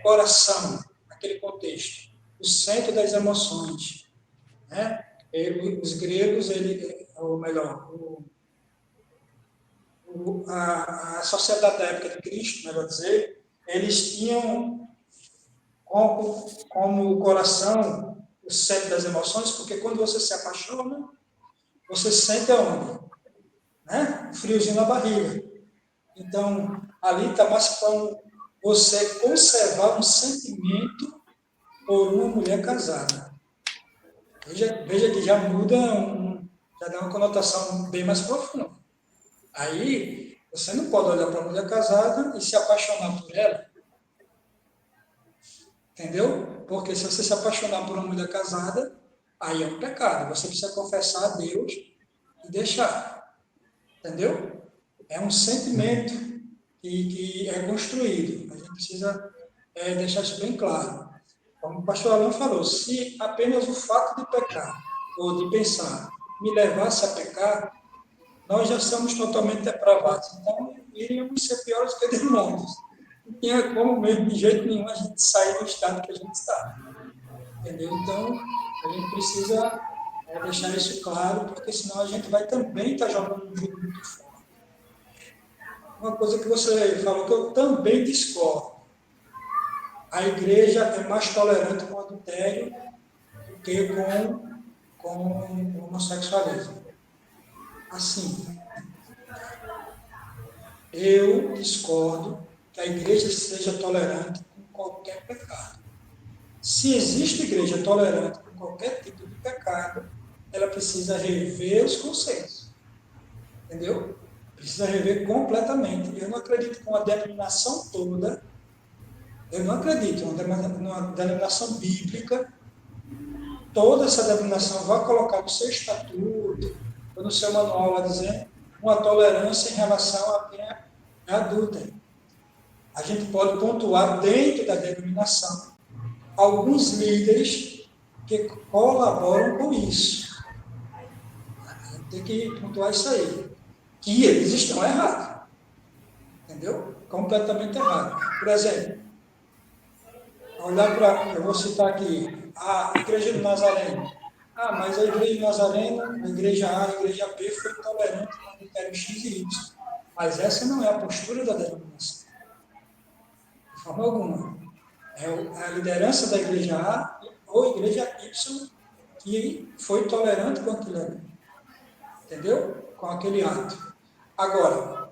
coração, naquele contexto? O centro das emoções. Né? Os gregos, ou melhor, a sociedade da época de Cristo, melhor dizer, eles tinham como o coração o centro das emoções, porque quando você se apaixona, você sente aonde? Né? Um friozinho na barriga. Então, ali está mais como você conservar um sentimento por uma mulher casada. Veja que já muda, já dá uma conotação bem mais profunda. Aí, você não pode olhar para uma mulher casada e se apaixonar por ela. Entendeu? Porque se você se apaixonar por uma mulher casada, aí é um pecado. Você precisa confessar a Deus e deixar. Entendeu? É um sentimento que é construído. A gente precisa deixar isso bem claro. Como o pastor Alan falou, se apenas o fato de pecar ou de pensar me levasse a pecar, nós já somos totalmente depravados. Então, iríamos ser piores que demônios. Não tinha como mesmo, de jeito nenhum, a gente sair do estado que a gente está. Entendeu? Então, a gente precisa deixar isso claro, porque senão a gente vai também estar jogando um jogo muito forte. Uma coisa que você falou que eu também discordo. A igreja é mais tolerante com o adultério do que com o homossexualismo. Assim, eu discordo que a igreja seja tolerante com qualquer pecado. Se existe igreja tolerante com qualquer tipo de pecado, ela precisa rever os conceitos. Entendeu? Precisa rever completamente. Eu não acredito que uma denominação toda, eu não acredito numa denominação bíblica, toda essa denominação vai colocar no seu estatuto, ou no seu manual, lá dizendo, uma tolerância em relação a quem é adúltero. A gente pode pontuar dentro da denominação alguns líderes que colaboram com isso. A gente tem que pontuar isso aí. Que eles estão errados. Entendeu? Completamente errado. Por exemplo, olhar para, eu vou citar aqui, a Igreja do Nazareno. Ah, mas a Igreja do Nazareno, a Igreja A, a Igreja B foi tolerante com critério X e Y. Mas essa não é a postura da denominação. De forma alguma. É a liderança da Igreja A ou Igreja Y que foi tolerante com aquilo ali. Entendeu? Com aquele ato. Agora,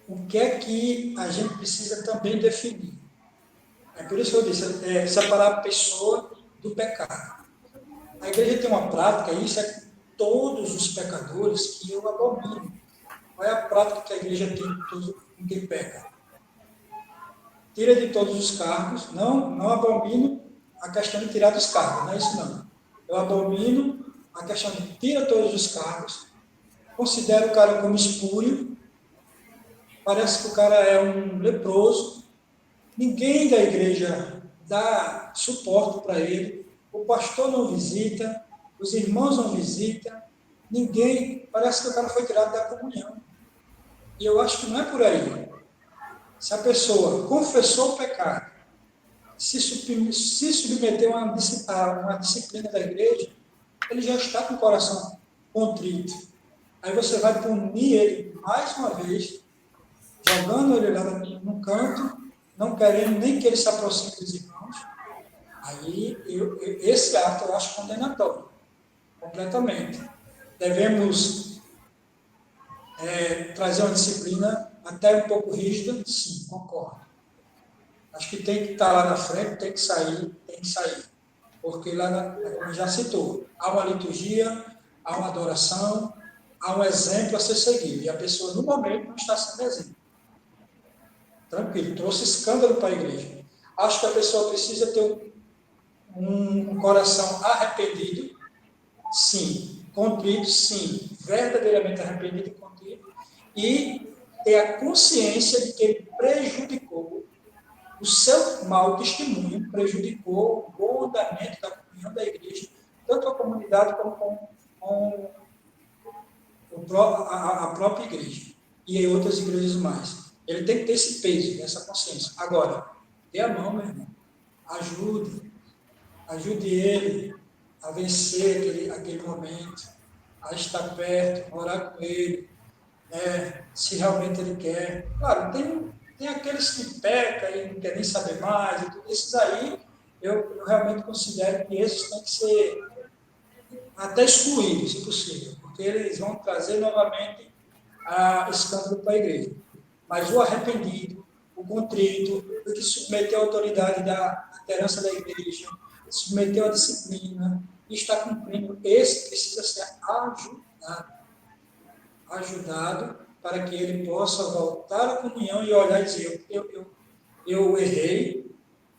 o que é que a gente precisa também definir? É por isso que eu disse, separar a pessoa do pecado. A igreja tem uma prática, e isso é com todos os pecadores que eu abomino. Qual é a prática que a igreja tem com quem peca? Tira de todos os cargos, não abomino a questão de tirar dos cargos, não é isso não. Eu abomino a questão de tira todos os cargos, considero o cara como espúrio, parece que o cara é um leproso, ninguém da igreja dá suporte para ele, o pastor não visita, os irmãos não visitam, ninguém, parece que o cara foi tirado da comunhão. E eu acho que não é por aí. Se a pessoa confessou o pecado, se submeteu a uma disciplina da igreja, ele já está com o coração contrito. Aí você vai punir ele mais uma vez, jogando ele lá no canto, não querendo nem que ele se aproxime dos irmãos. Aí, esse ato eu acho condenatório, completamente. Devemos trazer uma disciplina até um pouco rígida? Sim, concordo. Acho que tem que estar lá na frente, tem que sair. Porque lá, como já citou, há uma liturgia, há uma adoração, há um exemplo a ser seguido. E a pessoa, no momento, não está sendo exemplo. Tranquilo, trouxe escândalo para a igreja. Acho que a pessoa precisa ter um coração arrependido, sim. Contrito, sim. Verdadeiramente arrependido e contrito. E ter a consciência de que ele prejudicou o seu mau testemunho, prejudicou o bom andamento da comunhão da igreja, tanto a comunidade como com a própria igreja. E em outras igrejas mais. Ele tem que ter esse peso, essa consciência. Agora, dê a mão, meu irmão. Ajude ele a vencer aquele momento, a estar perto, orar com ele, se realmente ele quer. Claro, tem aqueles que pecam e não querem nem saber mais, e tudo esses aí, eu realmente considero que esses têm que ser até excluídos, se possível, porque eles vão trazer novamente escândalo para a igreja. Mas o arrependido, o contrito, o que submeteu a autoridade da liderança da igreja, submeteu a disciplina e está cumprindo, esse precisa ser ajudado para que ele possa voltar à comunhão e olhar e dizer, eu errei,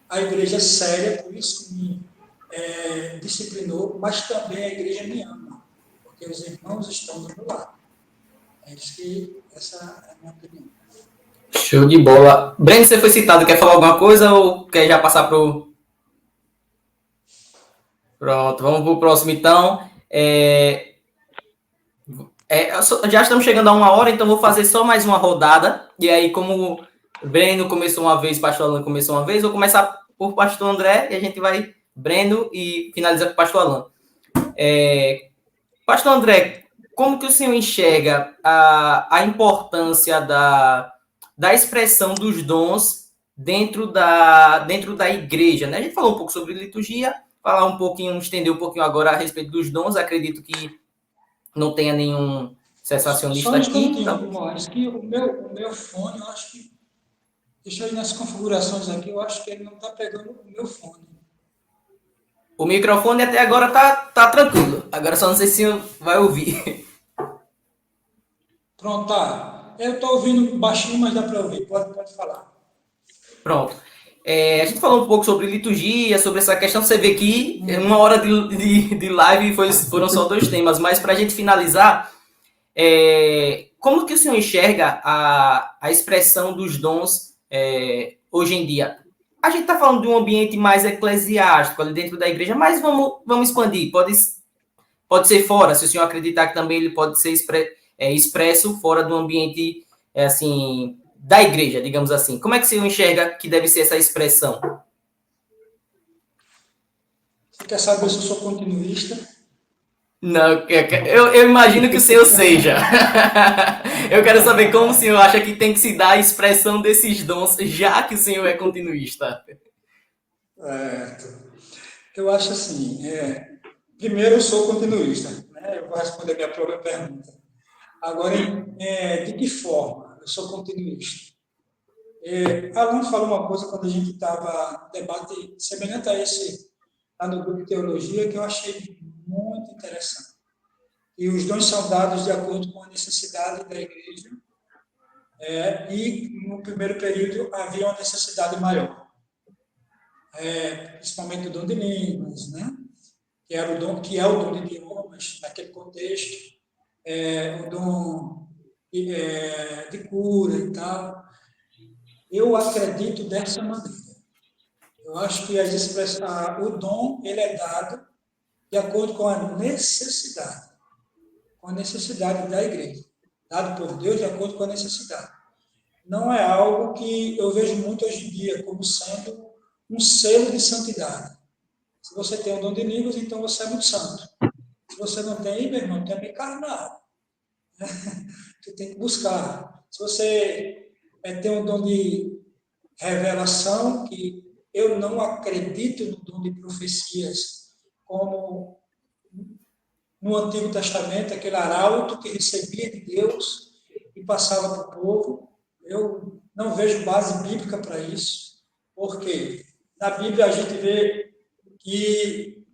a igreja é séria, por isso que me disciplinou, mas também a igreja me ama, porque os irmãos estão do meu lado. Essa é a minha opinião. Show de bola. Breno, você foi citado, quer falar alguma coisa ou quer já passar pro... Pronto, vamos pro próximo então. Já estamos chegando a 1 hora, então vou fazer só mais uma rodada. E aí, como o Breno começou uma vez, o pastor Alan começou uma vez, vou começar por pastor André e a gente vai Breno e finaliza com o pastor Alan. Pastor André, como que o senhor enxerga a importância da expressão dos dons dentro da igreja, né? A gente falou um pouco sobre liturgia, falar um pouquinho, estender um pouquinho agora a respeito dos dons, acredito que não tenha nenhum sensacionista aqui. Só um instantinho, Moraes, que o meu fone, eu acho que, deixa eu ir nas configurações aqui, eu acho que ele não está pegando o meu fone. O microfone até agora tá tranquilo, agora só não sei se vai ouvir. Pronto, tá. Eu estou ouvindo baixinho, mas dá para ouvir. Pode falar. Pronto. A gente falou um pouco sobre liturgia, sobre essa questão. Você vê que 1 hora de live foram só 2 temas, mas para a gente finalizar, como que o senhor enxerga a expressão dos dons hoje em dia? A gente está falando de um ambiente mais eclesiástico ali dentro da igreja, mas vamos expandir. Pode ser fora, se o senhor acreditar que também ele pode ser expresso fora do ambiente, assim, da igreja, digamos assim? Como é que você enxerga que deve ser essa expressão? Você quer saber se eu sou continuista? Não, eu imagino que o senhor seja. Eu quero saber como o senhor acha que tem que se dar a expressão desses dons, já que o senhor é continuista. É, eu acho assim, primeiro eu sou continuista, né? Eu vou responder a minha própria pergunta. Agora, de que forma eu sou continuista? Alan falou uma coisa quando a gente estava debate semelhante a esse lá no grupo de teologia que eu achei muito interessante. E os dons são dados de acordo com a necessidade da igreja, e no primeiro período havia uma necessidade maior, principalmente o dom de línguas, né? Que era o dom, que é o dom de idiomas naquele contexto, o dom de cura e tal. Eu acredito dessa maneira. Eu acho que o dom ele é dado de acordo com a necessidade da igreja, dado por Deus de acordo com a necessidade. Não é algo que eu vejo muito hoje em dia como sendo um selo de santidade. Se você tem o dom de línguas, então você é muito santo. Se você não tem, meu irmão, tem é meio carnal. Você tem que buscar. Se você tem o dom de revelação, que eu não acredito no dom de profecias como no Antigo Testamento, aquele arauto que recebia de Deus e passava para o povo. Eu não vejo base bíblica para isso, porque na Bíblia a gente vê que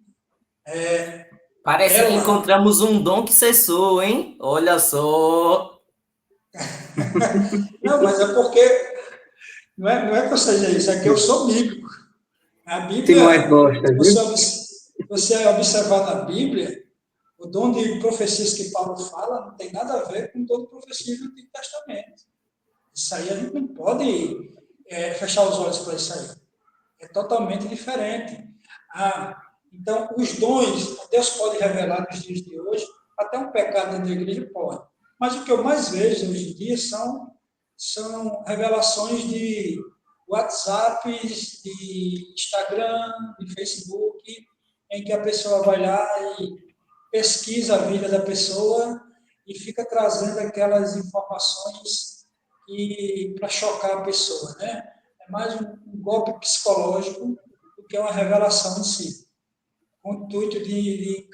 Parece que encontramos um dom que cessou, hein? Olha só. Não, mas é porque não é que eu seja isso, é que eu sou bíblico. A Simões Bíblia, gosta, viu? se você observar na Bíblia, o dom de profecias que Paulo fala não tem nada a ver com o dom de profecias do Antigo Testamento. Isso aí a gente não pode fechar os olhos para isso aí. É totalmente diferente. Então, os dons, Deus pode revelar nos dias de hoje, até um pecado dentro da igreja pode. Mas o que eu mais vejo hoje em dia são revelações de WhatsApp, de Instagram, de Facebook, em que a pessoa vai lá e pesquisa a vida da pessoa e fica trazendo aquelas informações para chocar a pessoa, né? É mais um golpe psicológico do que uma revelação em si, com o intuito de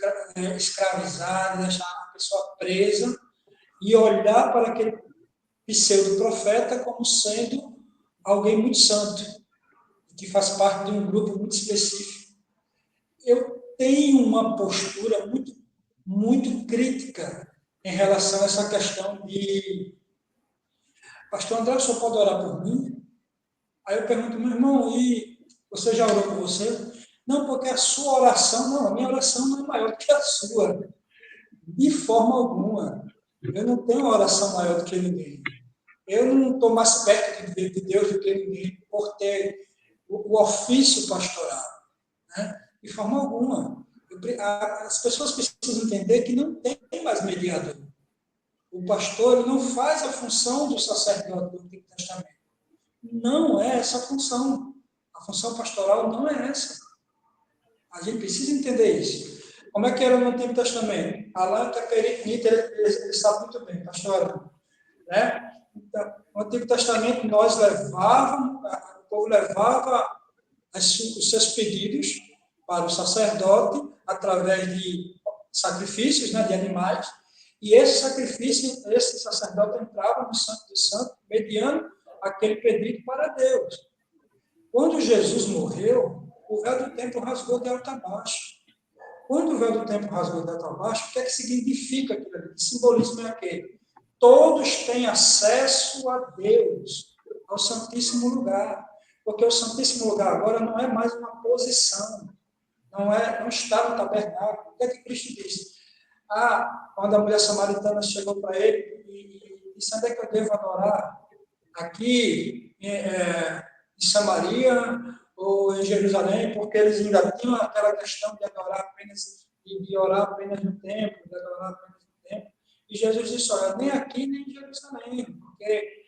escravizar, de deixar a pessoa presa e olhar para aquele pseudo-profeta como sendo alguém muito santo, que faz parte de um grupo muito específico. Eu tenho uma postura muito, muito crítica em relação a essa questão de pastor André, o senhor pode orar por mim? Aí eu pergunto, meu irmão, e você já orou por você? Não, porque a sua oração, não, a minha oração não é maior do que a sua. De forma alguma. Eu não tenho uma oração maior do que ninguém. Eu não estou mais perto de Deus do que ninguém por ter o ofício pastoral. Né? De forma alguma. As pessoas precisam entender que não tem mais mediador. O pastor ele não faz a função do sacerdote do Antigo Testamento. Não é essa a função. A função pastoral não é essa. A gente precisa entender isso. Como é que era no Antigo Testamento? Alan, que é perito nisso, ele sabe muito bem, pastor. Né? Então, no Antigo Testamento, o povo levava os seus pedidos para o sacerdote através de sacrifícios, né, de animais, e esse sacerdote entrava no Santo dos Santos, mediando aquele pedido para Deus. Quando Jesus morreu, o véu do templo rasgou de alto a baixo. Quando o véu do templo rasgou de alto a baixo, o que é que significa aquilo ali? Que simbolismo é aquele? Todos têm acesso a Deus, ao Santíssimo Lugar. Porque o Santíssimo Lugar agora não é mais uma posição, não está no tabernáculo. O que é que Cristo disse? Quando a mulher samaritana chegou para ele e disse, onde é que eu devo adorar? Aqui em Samaria ou em Jerusalém, porque eles ainda tinham aquela questão de adorar apenas, de orar apenas no templo, de adorar apenas no templo. E Jesus disse, olha, nem aqui nem em Jerusalém, porque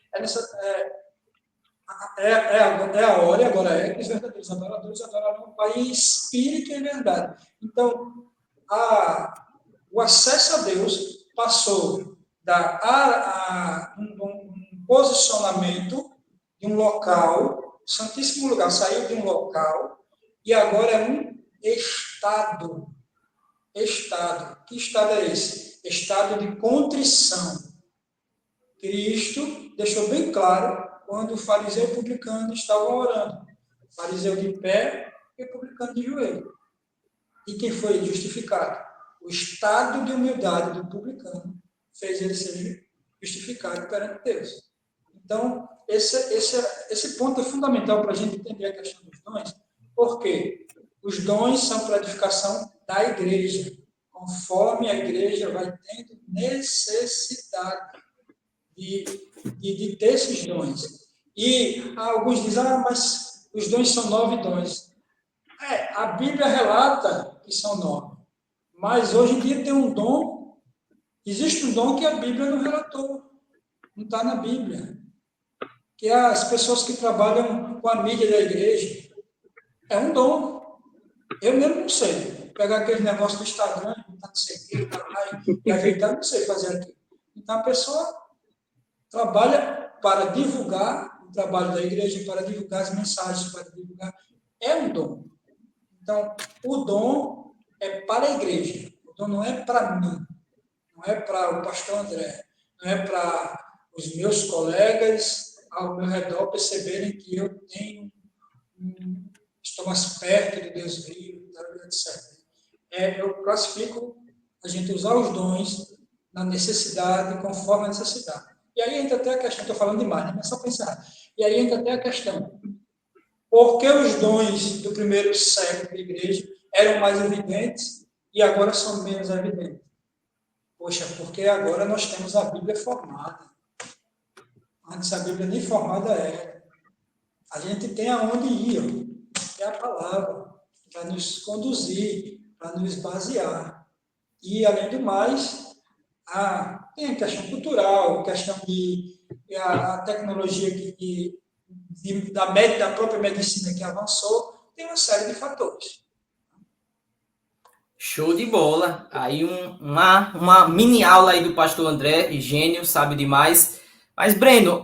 É a hora, e agora é, que os verdadeiros adoradores adorarão o Pai em espírito e em verdade. Então, o acesso a Deus passou um posicionamento de um local, o Santíssimo Lugar saiu de um local, e agora é um estado. Estado. Que estado é esse? Estado de contrição. Cristo deixou bem claro quando o fariseu e o publicano estavam orando. O fariseu de pé e o publicano de joelho. E quem foi justificado? O estado de humildade do publicano fez ele ser justificado perante Deus. Então, esse ponto é fundamental para a gente entender a questão dos dons, porque os dons são para a edificação da igreja, conforme a igreja vai tendo necessidade de ter esses dons. E alguns dizem, mas os dons são 9 dons. A Bíblia relata que são 9, mas hoje em dia tem um dom, existe um dom que a Bíblia não relatou, não está na Bíblia, que é as pessoas que trabalham com a mídia da igreja. É um dom. Eu mesmo não sei. Pegar aquele negócio do Instagram, não sei o que, e ajeitar, não sei fazer aquilo. Então, a pessoa trabalha para divulgar o trabalho da igreja, para divulgar as mensagens, para divulgar. É um dom. Então, o dom é para a igreja. O dom não é para mim. Não é para o pastor André. Não é para os meus colegas ao meu redor perceberem que eu tenho, estou mais perto de Deus vivo, etc. Eu classifico a gente usar os dons na necessidade, conforme a necessidade. E aí entra até a questão, estou falando demais, né? Mas só pensar. E aí entra até a questão, por que os dons do primeiro século da igreja eram mais evidentes e agora são menos evidentes? Poxa, porque agora nós temos a Bíblia formada. Antes a Bíblia nem formada era. A gente tem aonde ir, é a palavra, para nos conduzir, para nos basear. E, além do mais, tem a questão cultural, a questão a tecnologia da própria medicina que avançou, tem uma série de fatores. Show de bola. Aí uma mini aula aí do pastor André, gênio, sabe demais. Mas, Breno,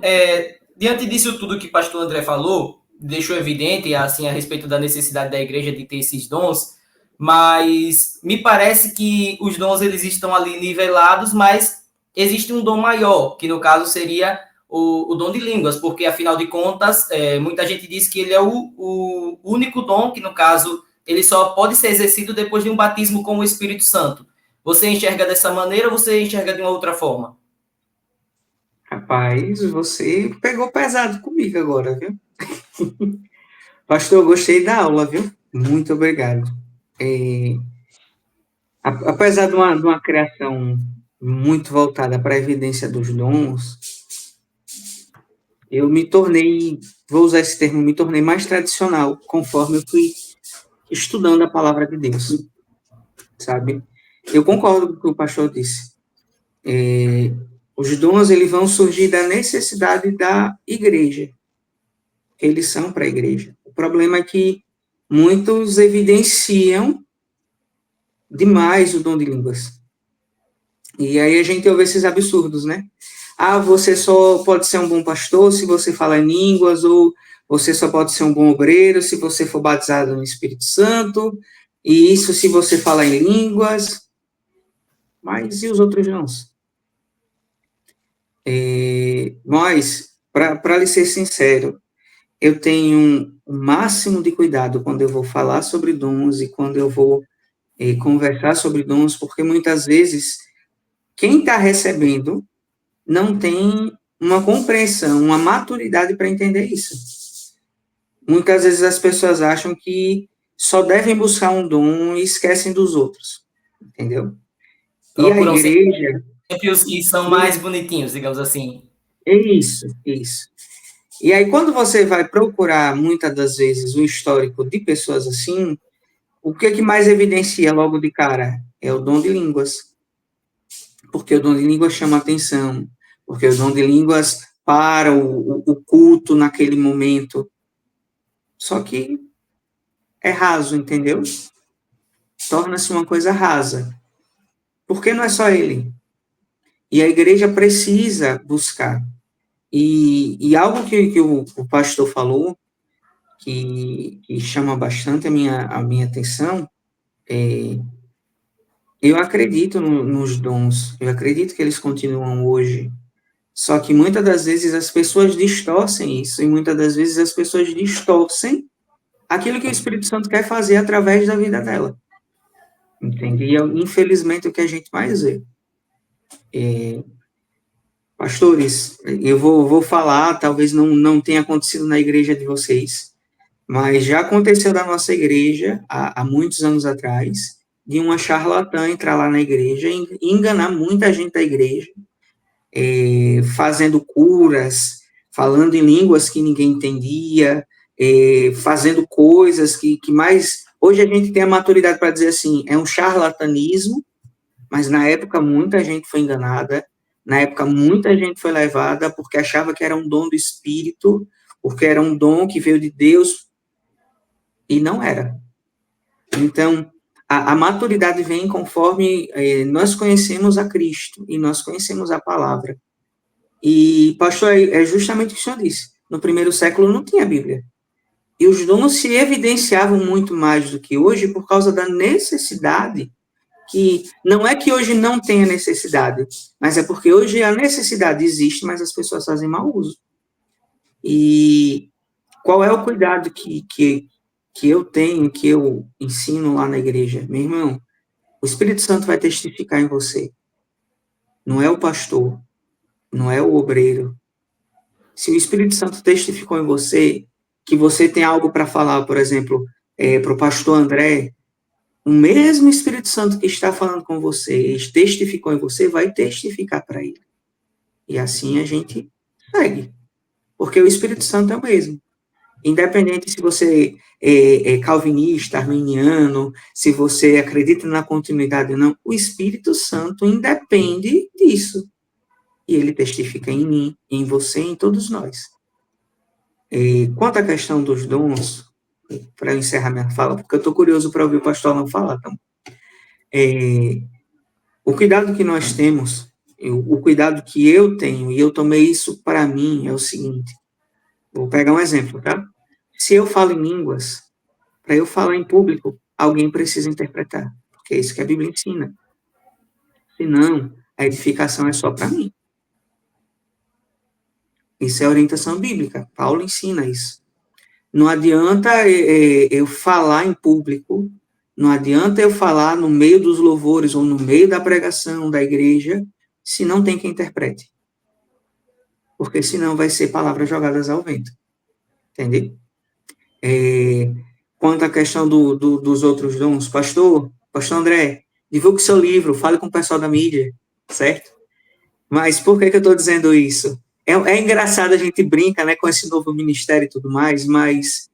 diante disso tudo que o pastor André falou, deixou evidente assim, a respeito da necessidade da igreja de ter esses dons, mas me parece que os dons eles estão ali nivelados, mas existe um dom maior, que no caso seria o dom de línguas, porque afinal de contas, muita gente diz que ele é o único dom, que no caso ele só pode ser exercido depois de um batismo com o Espírito Santo. Você enxerga dessa maneira ou você enxerga de uma outra forma? Rapaz, você pegou pesado comigo agora, viu? Pastor, eu gostei da aula, viu? Muito obrigado. Apesar de uma criação muito voltada para a evidência dos dons, eu me tornei, vou usar esse termo, me tornei mais tradicional, conforme eu fui estudando a palavra de Deus, sabe? Eu concordo com o que o pastor disse. Os dons, eles vão surgir da necessidade da igreja. Eles são para a igreja. O problema é que muitos evidenciam demais o dom de línguas. E aí a gente ouve esses absurdos, né? Você só pode ser um bom pastor se você falar em línguas, ou você só pode ser um bom obreiro se você for batizado no Espírito Santo, e isso se você falar em línguas. Mas e os outros dons? Mas, para lhe ser sincero, eu tenho o máximo de cuidado quando eu vou falar sobre dons e quando eu vou conversar sobre dons, porque muitas vezes quem está recebendo não tem uma compreensão, uma maturidade para entender isso. Muitas vezes as pessoas acham que só devem buscar um dom e esquecem dos outros, entendeu? Procuram e a igreja... sempre os que são mais bonitinhos, digamos assim. Isso. E aí, quando você vai procurar, muitas das vezes, o histórico de pessoas assim, o que mais evidencia logo de cara? É o dom de línguas. Porque o dom de línguas chama atenção, porque o dom de línguas para o culto naquele momento. Só que é raso, entendeu? Torna-se uma coisa rasa. Porque não é só ele. E a igreja precisa buscar. E algo que o pastor falou, que chama bastante a minha atenção, eu acredito nos dons, eu acredito que eles continuam hoje. Só que muitas das vezes as pessoas distorcem isso, e muitas das vezes as pessoas distorcem aquilo que o Espírito Santo quer fazer através da vida dela. Entende? E infelizmente o que a gente mais vê. Pastores, eu vou falar, talvez não tenha acontecido na igreja de vocês, mas já aconteceu na nossa igreja, há muitos anos atrás, de uma charlatã entrar lá na igreja e enganar muita gente da igreja, fazendo curas, falando em línguas que ninguém entendia, fazendo coisas que mais... Hoje a gente tem a maturidade para dizer assim, é um charlatanismo, mas na época muita gente foi enganada, na época muita gente foi levada porque achava que era um dom do Espírito, porque era um dom que veio de Deus, e não era. Então, a maturidade vem conforme nós conhecemos a Cristo, e nós conhecemos a palavra. E, pastor, é justamente o que o senhor disse. No primeiro século não tinha Bíblia. E os dons se evidenciavam muito mais do que hoje por causa da necessidade, que não é que hoje não tenha necessidade, mas é porque hoje a necessidade existe, mas as pessoas fazem mau uso. E qual é o cuidado que eu tenho, que eu ensino lá na igreja? Meu irmão, o Espírito Santo vai testificar em você. Não é o pastor, não é o obreiro. Se o Espírito Santo testificou em você, que você tem algo para falar, por exemplo, para o pastor André, o mesmo Espírito Santo que está falando com você, testificou em você, vai testificar para ele. E assim a gente segue. Porque o Espírito Santo é o mesmo. Independente se você é calvinista, arminiano, se você acredita na continuidade ou não, o Espírito Santo independe disso. E ele testifica em mim, em você, em todos nós. Quanto à questão dos dons, para encerrar minha fala, porque eu estou curioso para ouvir o pastor não falar, então, o cuidado que nós temos, o cuidado que eu tenho, e eu tomei isso para mim, é o seguinte, vou pegar um exemplo, tá? Se eu falo em línguas, para eu falar em público, alguém precisa interpretar, porque é isso que a Bíblia ensina. Senão, a edificação é só para mim. Isso é orientação bíblica, Paulo ensina isso. Não adianta eu falar em público, não adianta eu falar no meio dos louvores ou no meio da pregação da igreja, se não tem quem interprete. Porque senão vai ser palavras jogadas ao vento. Entendeu? Quanto à questão dos outros dons, pastor André, divulgue seu livro, fale com o pessoal da mídia, certo? Mas por que eu estou dizendo isso? É engraçado, a gente brinca, né, com esse novo ministério e tudo mais, mas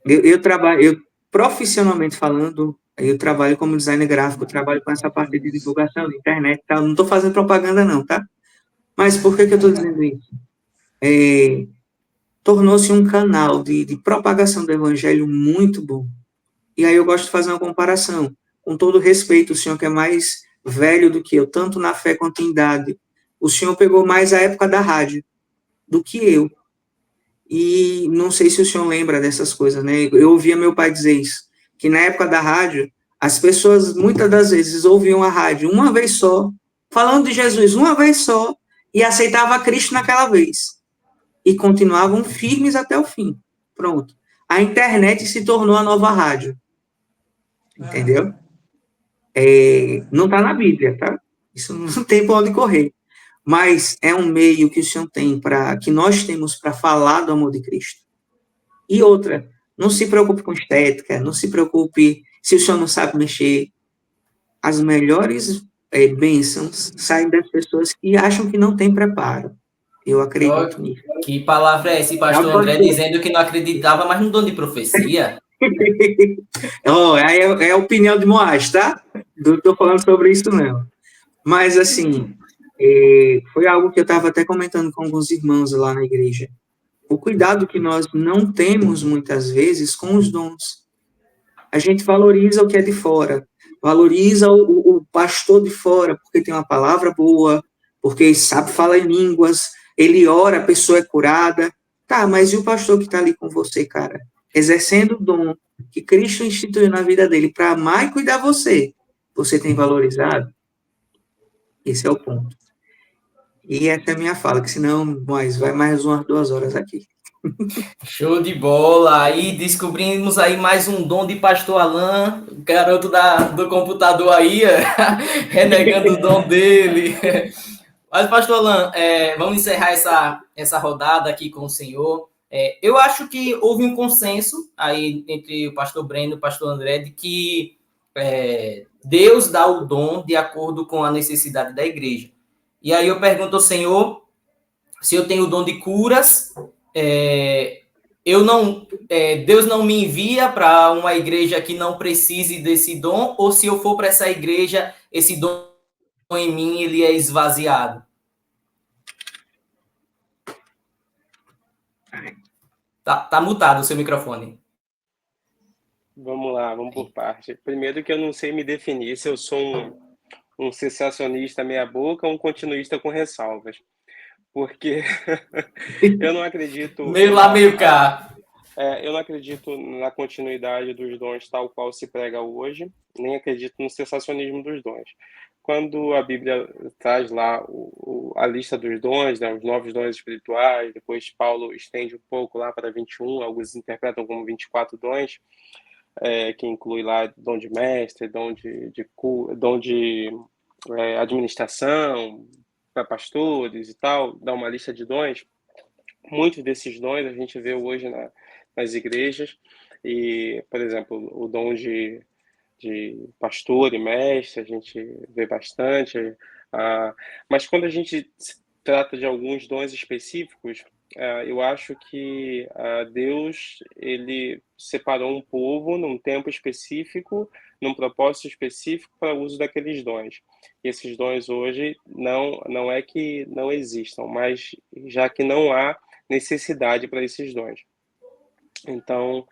eu trabalho, profissionalmente falando, eu trabalho como designer gráfico, eu trabalho com essa parte de divulgação de internet, tá? Não estou fazendo propaganda não, tá? Mas por que eu estou dizendo isso? Tornou-se um canal de propagação do evangelho muito bom. E aí eu gosto de fazer uma comparação, com todo respeito, o senhor que é mais velho do que eu, tanto na fé quanto em idade, o senhor pegou mais a época da rádio do que eu. E não sei se o senhor lembra dessas coisas, né? Eu ouvia meu pai dizer isso, que na época da rádio, as pessoas, muitas das vezes, ouviam a rádio uma vez só, falando de Jesus uma vez só, e aceitavam Cristo naquela vez. E continuavam firmes até o fim. Pronto. A internet se tornou a nova rádio. Entendeu? Não está na Bíblia, tá? Isso não tem para onde correr. Mas é um meio que o Senhor tem, que nós temos para falar do amor de Cristo. E outra, não se preocupe com estética, não se preocupe se o Senhor não sabe mexer. As melhores bênçãos saem das pessoas que acham que não tem preparo. Eu acredito nisso. Que palavra é esse, pastor André, dizendo que não acreditava mais no dom de profecia? É a opinião de Moás, tá? Não estou falando sobre isso, não. Mas, assim, E foi algo que eu estava até comentando com alguns irmãos lá na igreja. O cuidado que nós não temos, muitas vezes, com os dons. A gente valoriza o que é de fora, valoriza o pastor de fora, porque tem uma palavra boa, porque sabe falar em línguas, ele ora, a pessoa é curada. Tá, mas e o pastor que está ali com você, cara? Exercendo o dom que Cristo instituiu na vida dele para amar e cuidar você. Você tem valorizado? Esse é o ponto. E essa é a minha fala, que senão vai mais umas 2 horas aqui. Show de bola! Aí descobrimos aí mais um dom de Pastor Alan, garoto do computador aí, renegando o dom dele. Mas, Pastor Alan, vamos encerrar essa rodada aqui com o senhor. Eu acho que houve um consenso aí entre o pastor Breno e o pastor André de que Deus dá o dom de acordo com a necessidade da igreja. E aí eu pergunto ao senhor se eu tenho o dom de curas, Deus não me envia para uma igreja que não precise desse dom, ou se eu for para essa igreja, esse dom em mim ele é esvaziado. Tá mutado o seu microfone. Vamos lá, vamos por parte. Primeiro que eu não sei me definir se eu sou um cessacionista meia-boca ou um continuista com ressalvas. Porque eu não acredito... Meio lá, meio cá. Eu não acredito na continuidade dos dons tal qual se prega hoje, nem acredito no cessacionismo dos dons. Quando a Bíblia traz lá a lista dos dons, né, os novos dons espirituais, depois Paulo estende um pouco lá para 21, alguns interpretam como 24 dons, que inclui lá dom de mestre, dom de administração, para pastores e tal, dá uma lista de dons. Muitos desses dons a gente vê hoje nas igrejas, e, por exemplo, o dom de pastor e mestre, a gente vê bastante, mas quando a gente se trata de alguns dons específicos, eu acho que Deus ele separou um povo num tempo específico, num propósito específico para o uso daqueles dons. E esses dons hoje não é que não existam, mas já que não há necessidade para esses dons. Então,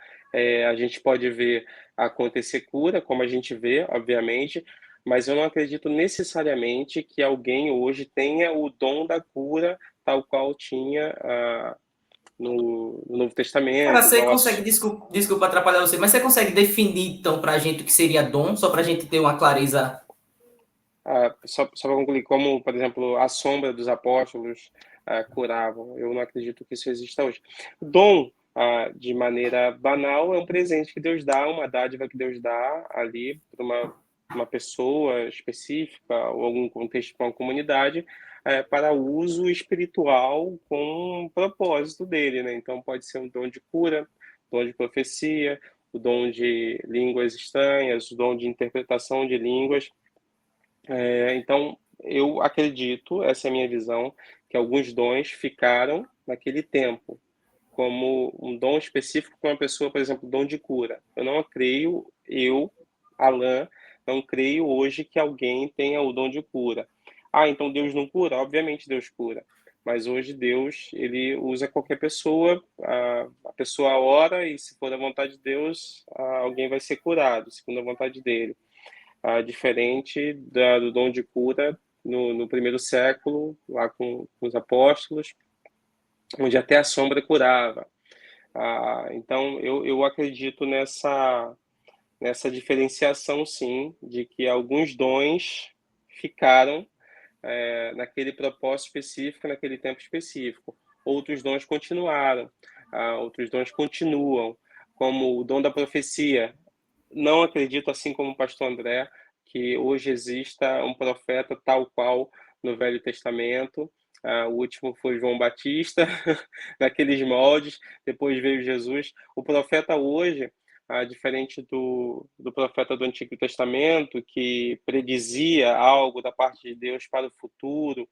a gente pode ver acontecer cura, como a gente vê, obviamente, mas eu não acredito necessariamente que alguém hoje tenha o dom da cura tal qual tinha no Novo Cara, Testamento. você consegue, desculpa atrapalhar você, mas você consegue definir, então, para a gente o que seria dom, só para a gente ter uma clareza? Só para concluir, como, por exemplo, a sombra dos apóstolos curavam. Eu não acredito que isso exista hoje. Dom, de maneira banal, é um presente que Deus dá, uma dádiva que Deus dá ali para uma pessoa específica ou algum contexto com a comunidade para uso espiritual com o propósito dele, né? Então pode ser um dom de cura, dom de profecia, o dom de línguas estranhas, o dom de interpretação de línguas. Então, eu acredito, essa é a minha visão, que alguns dons ficaram naquele tempo, como um dom específico para uma pessoa, por exemplo, dom de cura. Eu não creio, Alan, não creio hoje que alguém tenha o dom de cura. Então Deus não cura? Obviamente Deus cura. Mas hoje Deus, ele usa qualquer pessoa, a pessoa ora e se for da vontade de Deus, alguém vai ser curado, segundo a vontade dele. Diferente do dom de cura no primeiro século, lá com os apóstolos, onde até a sombra curava. Então, eu acredito nessa diferenciação, sim, de que alguns dons ficaram naquele propósito específico, naquele tempo específico. Outros dons continuaram, outros dons continuam, como o dom da profecia. Não acredito, assim como o pastor André, que hoje exista um profeta tal qual no Velho Testamento. O último foi João Batista, naqueles moldes, depois veio Jesus. O profeta hoje, diferente do profeta do Antigo Testamento, que predizia algo da parte de Deus para o futuro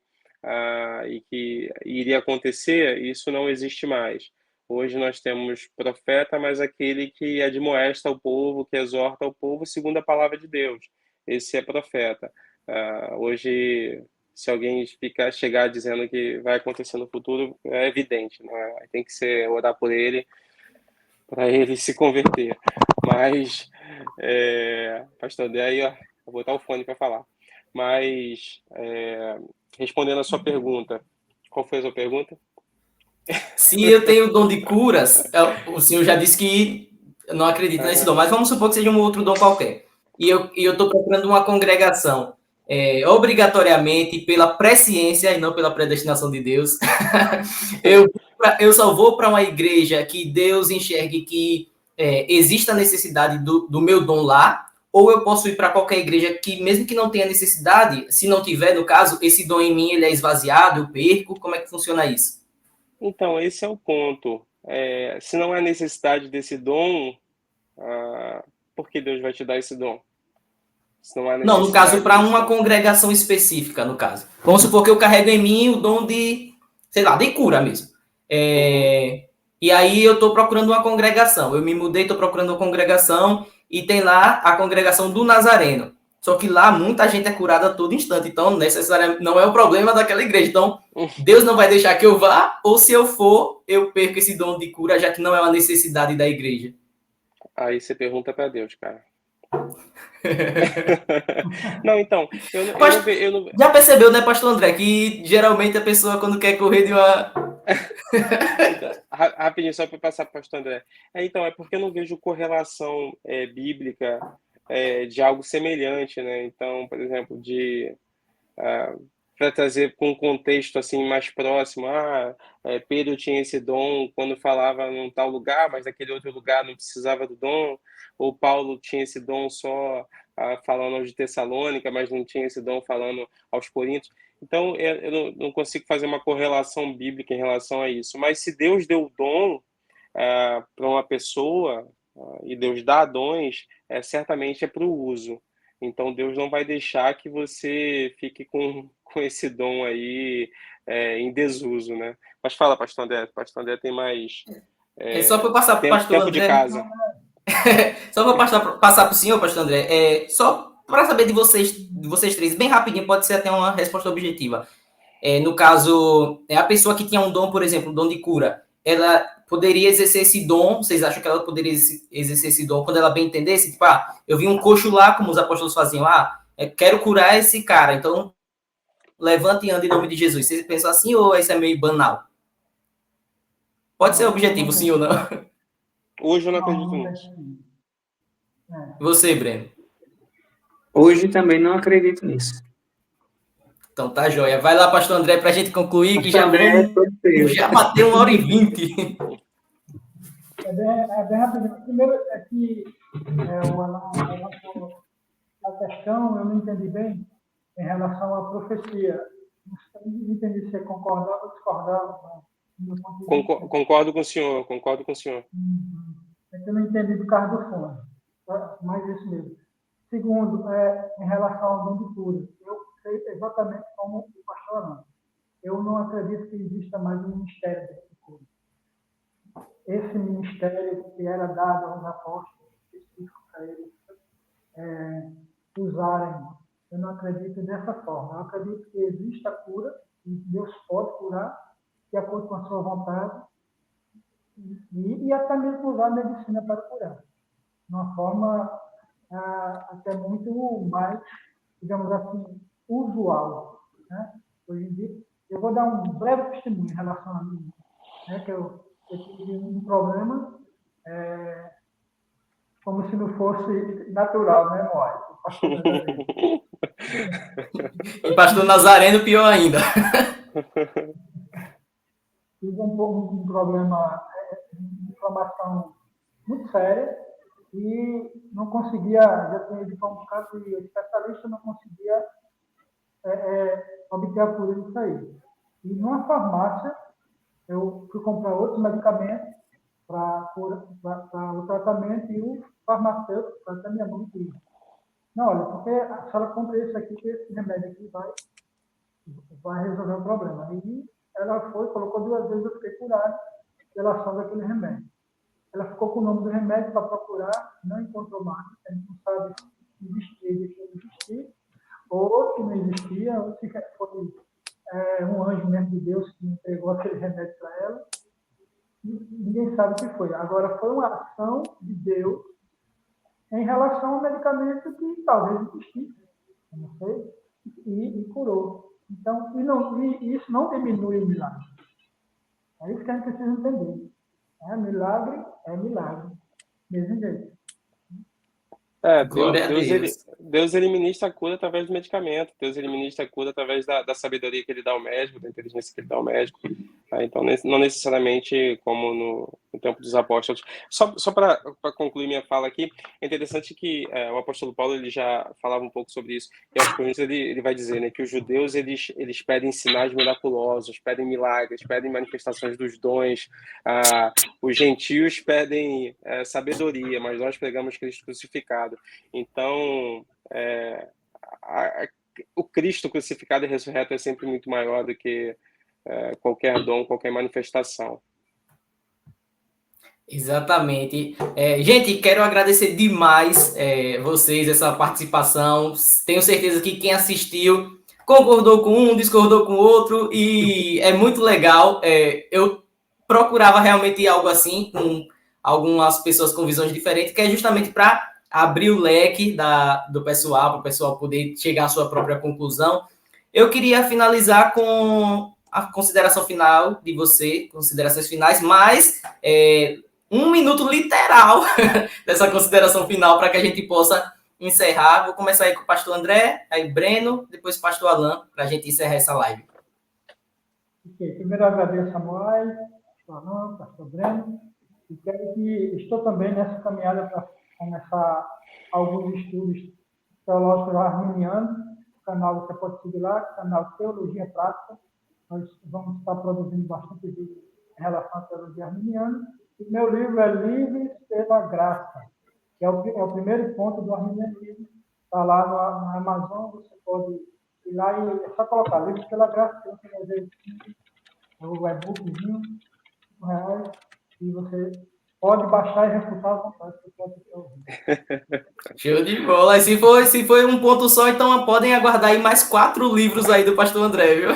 e que iria acontecer, isso não existe mais. Hoje nós temos profeta, mas aquele que admoesta o povo, que exorta o povo segundo a palavra de Deus. Esse é profeta. Hoje se alguém chegar dizendo que vai acontecer no futuro, é evidente, né? Tem que ser orar por ele, para ele se converter. Mas, pastor André, aí, ó, vou botar o fone para falar. Mas, respondendo a sua pergunta, qual foi a sua pergunta? Se eu tenho o dom de curas, o senhor já disse que não acredita nesse dom, mas vamos supor que seja um outro dom qualquer. E eu estou procurando uma congregação, obrigatoriamente pela presciência e não pela predestinação de Deus. eu só vou para uma igreja que Deus enxergue que exista a necessidade do meu dom lá, ou eu posso ir para qualquer igreja que, mesmo que não tenha necessidade, se não tiver, no caso, esse dom em mim ele é esvaziado, eu perco, como é que funciona isso? Então, esse é o ponto. Se não há necessidade desse dom, por que Deus vai te dar esse dom? Se não há Não, no caso, necessidade para desse uma dom. congregação específica, no caso. Vamos supor que eu carrego em mim o dom de, sei lá, de cura mesmo. E aí eu estou procurando uma congregação. Eu me mudei, estou procurando uma congregação e tem lá a congregação do Nazareno. Só que lá muita gente é curada a todo instante. Então, necessariamente, não é o problema daquela igreja. Então, Deus não vai deixar que eu vá, ou se eu for, eu perco esse dom de cura, já que não é uma necessidade da igreja. Aí você pergunta para Deus, cara. Não, então, eu não... Já percebeu, né, pastor André, que geralmente a pessoa, quando quer correr de uma... Então, rapidinho, só para passar para o pastor André. Então, é porque eu não vejo correlação bíblica de algo semelhante, né? Então, por exemplo, para trazer com um contexto assim mais próximo, Pedro tinha esse dom quando falava num tal lugar, mas naquele outro lugar não precisava do dom, ou Paulo tinha esse dom só falando aos de Tessalônica, mas não tinha esse dom falando aos Coríntios. Então, eu não consigo fazer uma correlação bíblica em relação a isso. Mas se Deus deu o dom para uma pessoa, e Deus dá dons, certamente é para o uso. Então, Deus não vai deixar que você fique com esse dom aí em desuso, né? Mas fala, pastor André. Pastor André tem mais só para passar para o pastor tempo de André. casa. Só para passar para o senhor, pastor André. Só para saber de vocês três, bem rapidinho, pode ser até uma resposta objetiva. No caso, a pessoa que tinha um dom, por exemplo, um dom de cura, ela poderia exercer esse dom, vocês acham que ela poderia exercer esse dom quando ela bem entendesse? Tipo, eu vi um coxo lá, como os apóstolos faziam, quero curar esse cara, então levante e ande em nome de Jesus. Vocês pensam assim ou isso é meio banal? Pode ser objetivo, sim ou não? Hoje eu não acredito nisso. E você, Breno? Hoje também não acredito nisso. Então tá joia. Vai lá, pastor André, para a gente concluir, que já bateu 1h20. É bem rapidinho. Primeiro é que a questão eu não entendi bem em relação à profecia. Não entendi se concordava ou discordava. Concordo com o senhor. É que eu não entendi do caso do fone. Mas isso mesmo. Segundo, em relação ao dom de cura. Eu sei exatamente como o pastor Arão. Eu não acredito que exista mais um ministério de cura. Esse ministério que era dado aos apóstolos, específico para eles usarem, eu não acredito dessa forma. Eu acredito que existe a cura, e Deus pode curar, de acordo com a sua vontade, e até mesmo usar a medicina para curar. De uma forma até muito mais, digamos assim, usual. Né? Hoje em dia, eu vou dar um breve testemunho em relação a mim, né? Que eu tive um problema, como se não fosse natural, né, Moai? E pastor Nazareno, pior ainda. Tive um problema de inflamação muito séria e não conseguia, já tinha ido para um bocado de especialista, não conseguia obter a cura disso aí. E numa farmácia, eu fui comprar outros medicamentos para o tratamento e o farmacêutico, até minha mãe disse: não, olha, porque a senhora compra esse aqui, que esse remédio aqui vai resolver o problema. E ela foi, colocou 2 vezes, eu fiquei curado pela ação daquele remédio. Ela ficou com o nome do remédio para procurar, não encontrou mais, a gente não sabe se existia e deixou de existir, ou se não existia, ou se foi entregou aquele remédio para ela, e ninguém sabe o que foi. Agora, foi uma ação de Deus em relação ao medicamento que talvez existisse, eu não sei, e curou. Então, e isso não diminui o milagre. É isso que a gente precisa entender. Milagre é milagre. Mesmo jeito. Glória a Deus. Deus ele ministra a cura através do medicamento. Deus ele ministra a cura através da sabedoria que ele dá ao médico, da inteligência que ele dá ao médico. Tá? Então, não necessariamente como no tempo dos apóstolos. Só para concluir minha fala aqui, é interessante que o apóstolo Paulo ele já falava um pouco sobre isso. E aos Coríntios ele vai dizer, né, que os judeus eles pedem sinais miraculosos, pedem milagres, pedem manifestações dos dons. Os gentios pedem sabedoria, mas nós pregamos Cristo crucificado. Então, o Cristo crucificado e ressurreto é sempre muito maior do que qualquer dom, qualquer manifestação. Exatamente. Gente, quero agradecer demais vocês, essa participação. Tenho certeza que quem assistiu concordou com um, discordou com o outro, e é muito legal. Eu procurava realmente algo assim, com algumas pessoas com visões diferentes, que é justamente para abrir o leque do pessoal, para o pessoal poder chegar à sua própria conclusão. Eu queria finalizar com a consideração final de você, considerações finais, mas 1 minuto literal dessa consideração final para que a gente possa encerrar. Vou começar aí com o pastor André, aí Breno, depois o pastor Alan, para a gente encerrar essa live. Okay. Primeiro, agradeço a Moai, pastor Alan, pastor Breno, e quero que estou também nessa caminhada para começar alguns estudos teológicos arminianos. O canal você pode seguir lá, canal Teologia Prática. Nós vamos estar produzindo bastante vídeo em relação à teologia arminiana. E meu livro é Livres pela Graça, que é o primeiro ponto do arminianismo. Está lá na Amazon, você pode ir lá e é só colocar Livres pela Graça, que você vai ver o e-bookzinho, R$5, e você pode baixar e refutar à vontade. Você pode ouvir. Show de bola. E se foi um ponto só, então podem aguardar aí mais 4 livros aí do pastor André, viu?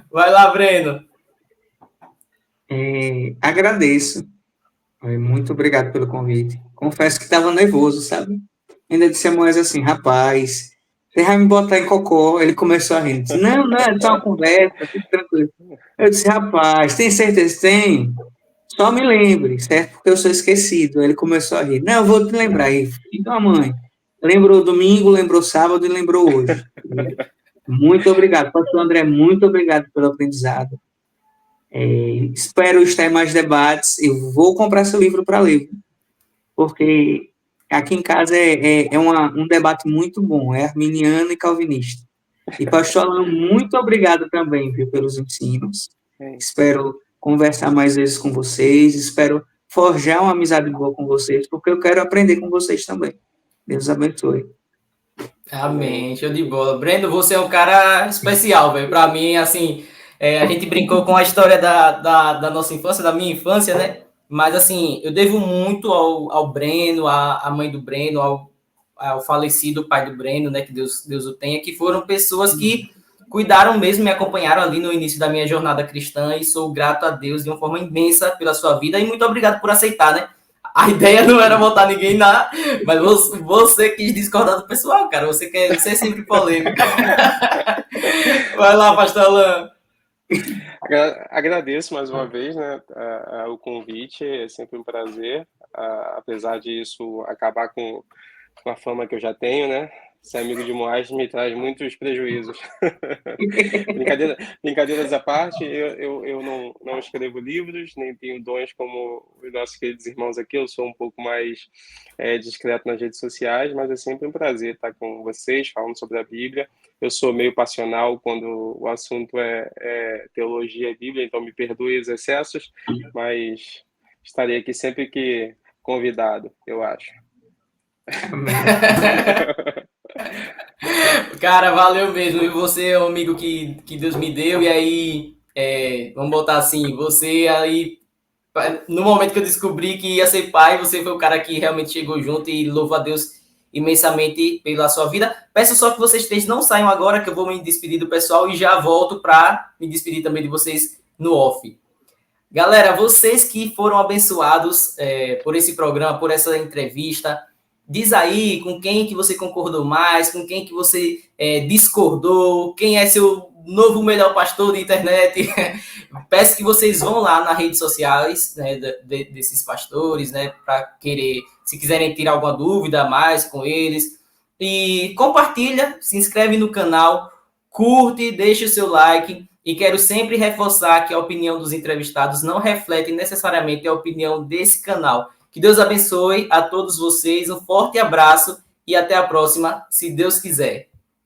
Vai lá, Breno. Agradeço. Muito obrigado pelo convite. Confesso que estava nervoso, sabe? Ainda disse a Moisés assim, rapaz, você vai me botar em cocô. Ele começou a rir. Disse, não, é só uma conversa, fique tranquilo. Eu disse, rapaz, tem certeza? Tem. Só me lembre, certo? Porque eu sou esquecido. Aí ele começou a rir. Não, eu vou te lembrar aí. Então, a mãe, lembrou domingo, lembrou sábado e lembrou hoje. Muito obrigado. Pastor André, muito obrigado pelo aprendizado. Espero estar em mais debates e vou comprar seu livro para ler, porque aqui em casa um debate muito bom, é arminiano e calvinista. E pastor Alan, muito obrigado também, viu, pelos ensinos. Espero conversar mais vezes com vocês, espero forjar uma amizade boa com vocês, porque eu quero aprender com vocês também. Deus abençoe. Amém, show de bola. Breno, você é um cara especial, velho. Para mim, assim, a gente brincou com a história da nossa infância, da minha infância, né? Mas, assim, eu devo muito ao Breno, à mãe do Breno, ao falecido pai do Breno, né? Que Deus o tenha, que foram pessoas que cuidaram mesmo, me acompanharam ali no início da minha jornada cristã, e sou grato a Deus de uma forma imensa pela sua vida, e muito obrigado por aceitar, né? A ideia não era botar ninguém mas você quis discordar do pessoal, cara. Você quer ser sempre polêmico. Vai lá, pastor Alan. Agradeço mais uma vez, né, o convite, é sempre um prazer, apesar disso acabar com a fama que eu já tenho, né? Ser amigo de Moais me traz muitos prejuízos. Brincadeiras à parte, eu não escrevo livros, nem tenho dons como os nossos queridos irmãos aqui, eu sou um pouco mais discreto nas redes sociais, mas é sempre um prazer estar com vocês, falando sobre a Bíblia. Eu sou meio passional quando o assunto é teologia e Bíblia, então me perdoe os excessos, mas estarei aqui sempre que convidado, eu acho. Cara, valeu mesmo. E você é um amigo que Deus me deu. E aí, vamos botar assim, você aí, no momento que eu descobri que ia ser pai, você foi o cara que realmente chegou junto, e louvo a Deus imensamente pela sua vida. Peço só que vocês três não saiam agora, que eu vou me despedir do pessoal e já volto para me despedir também de vocês no off. Galera, vocês que foram abençoados por esse programa, por essa entrevista, diz aí com quem que você concordou mais, com quem que você discordou, quem é seu novo melhor pastor de internet. Peço que vocês vão lá nas redes sociais, né, desses pastores, né, para querer, se quiserem tirar alguma dúvida a mais com eles. E compartilha, se inscreve no canal, curte, deixa o seu like. E quero sempre reforçar que a opinião dos entrevistados não reflete necessariamente a opinião desse canal. Que Deus abençoe a todos vocês, um forte abraço e até a próxima, se Deus quiser.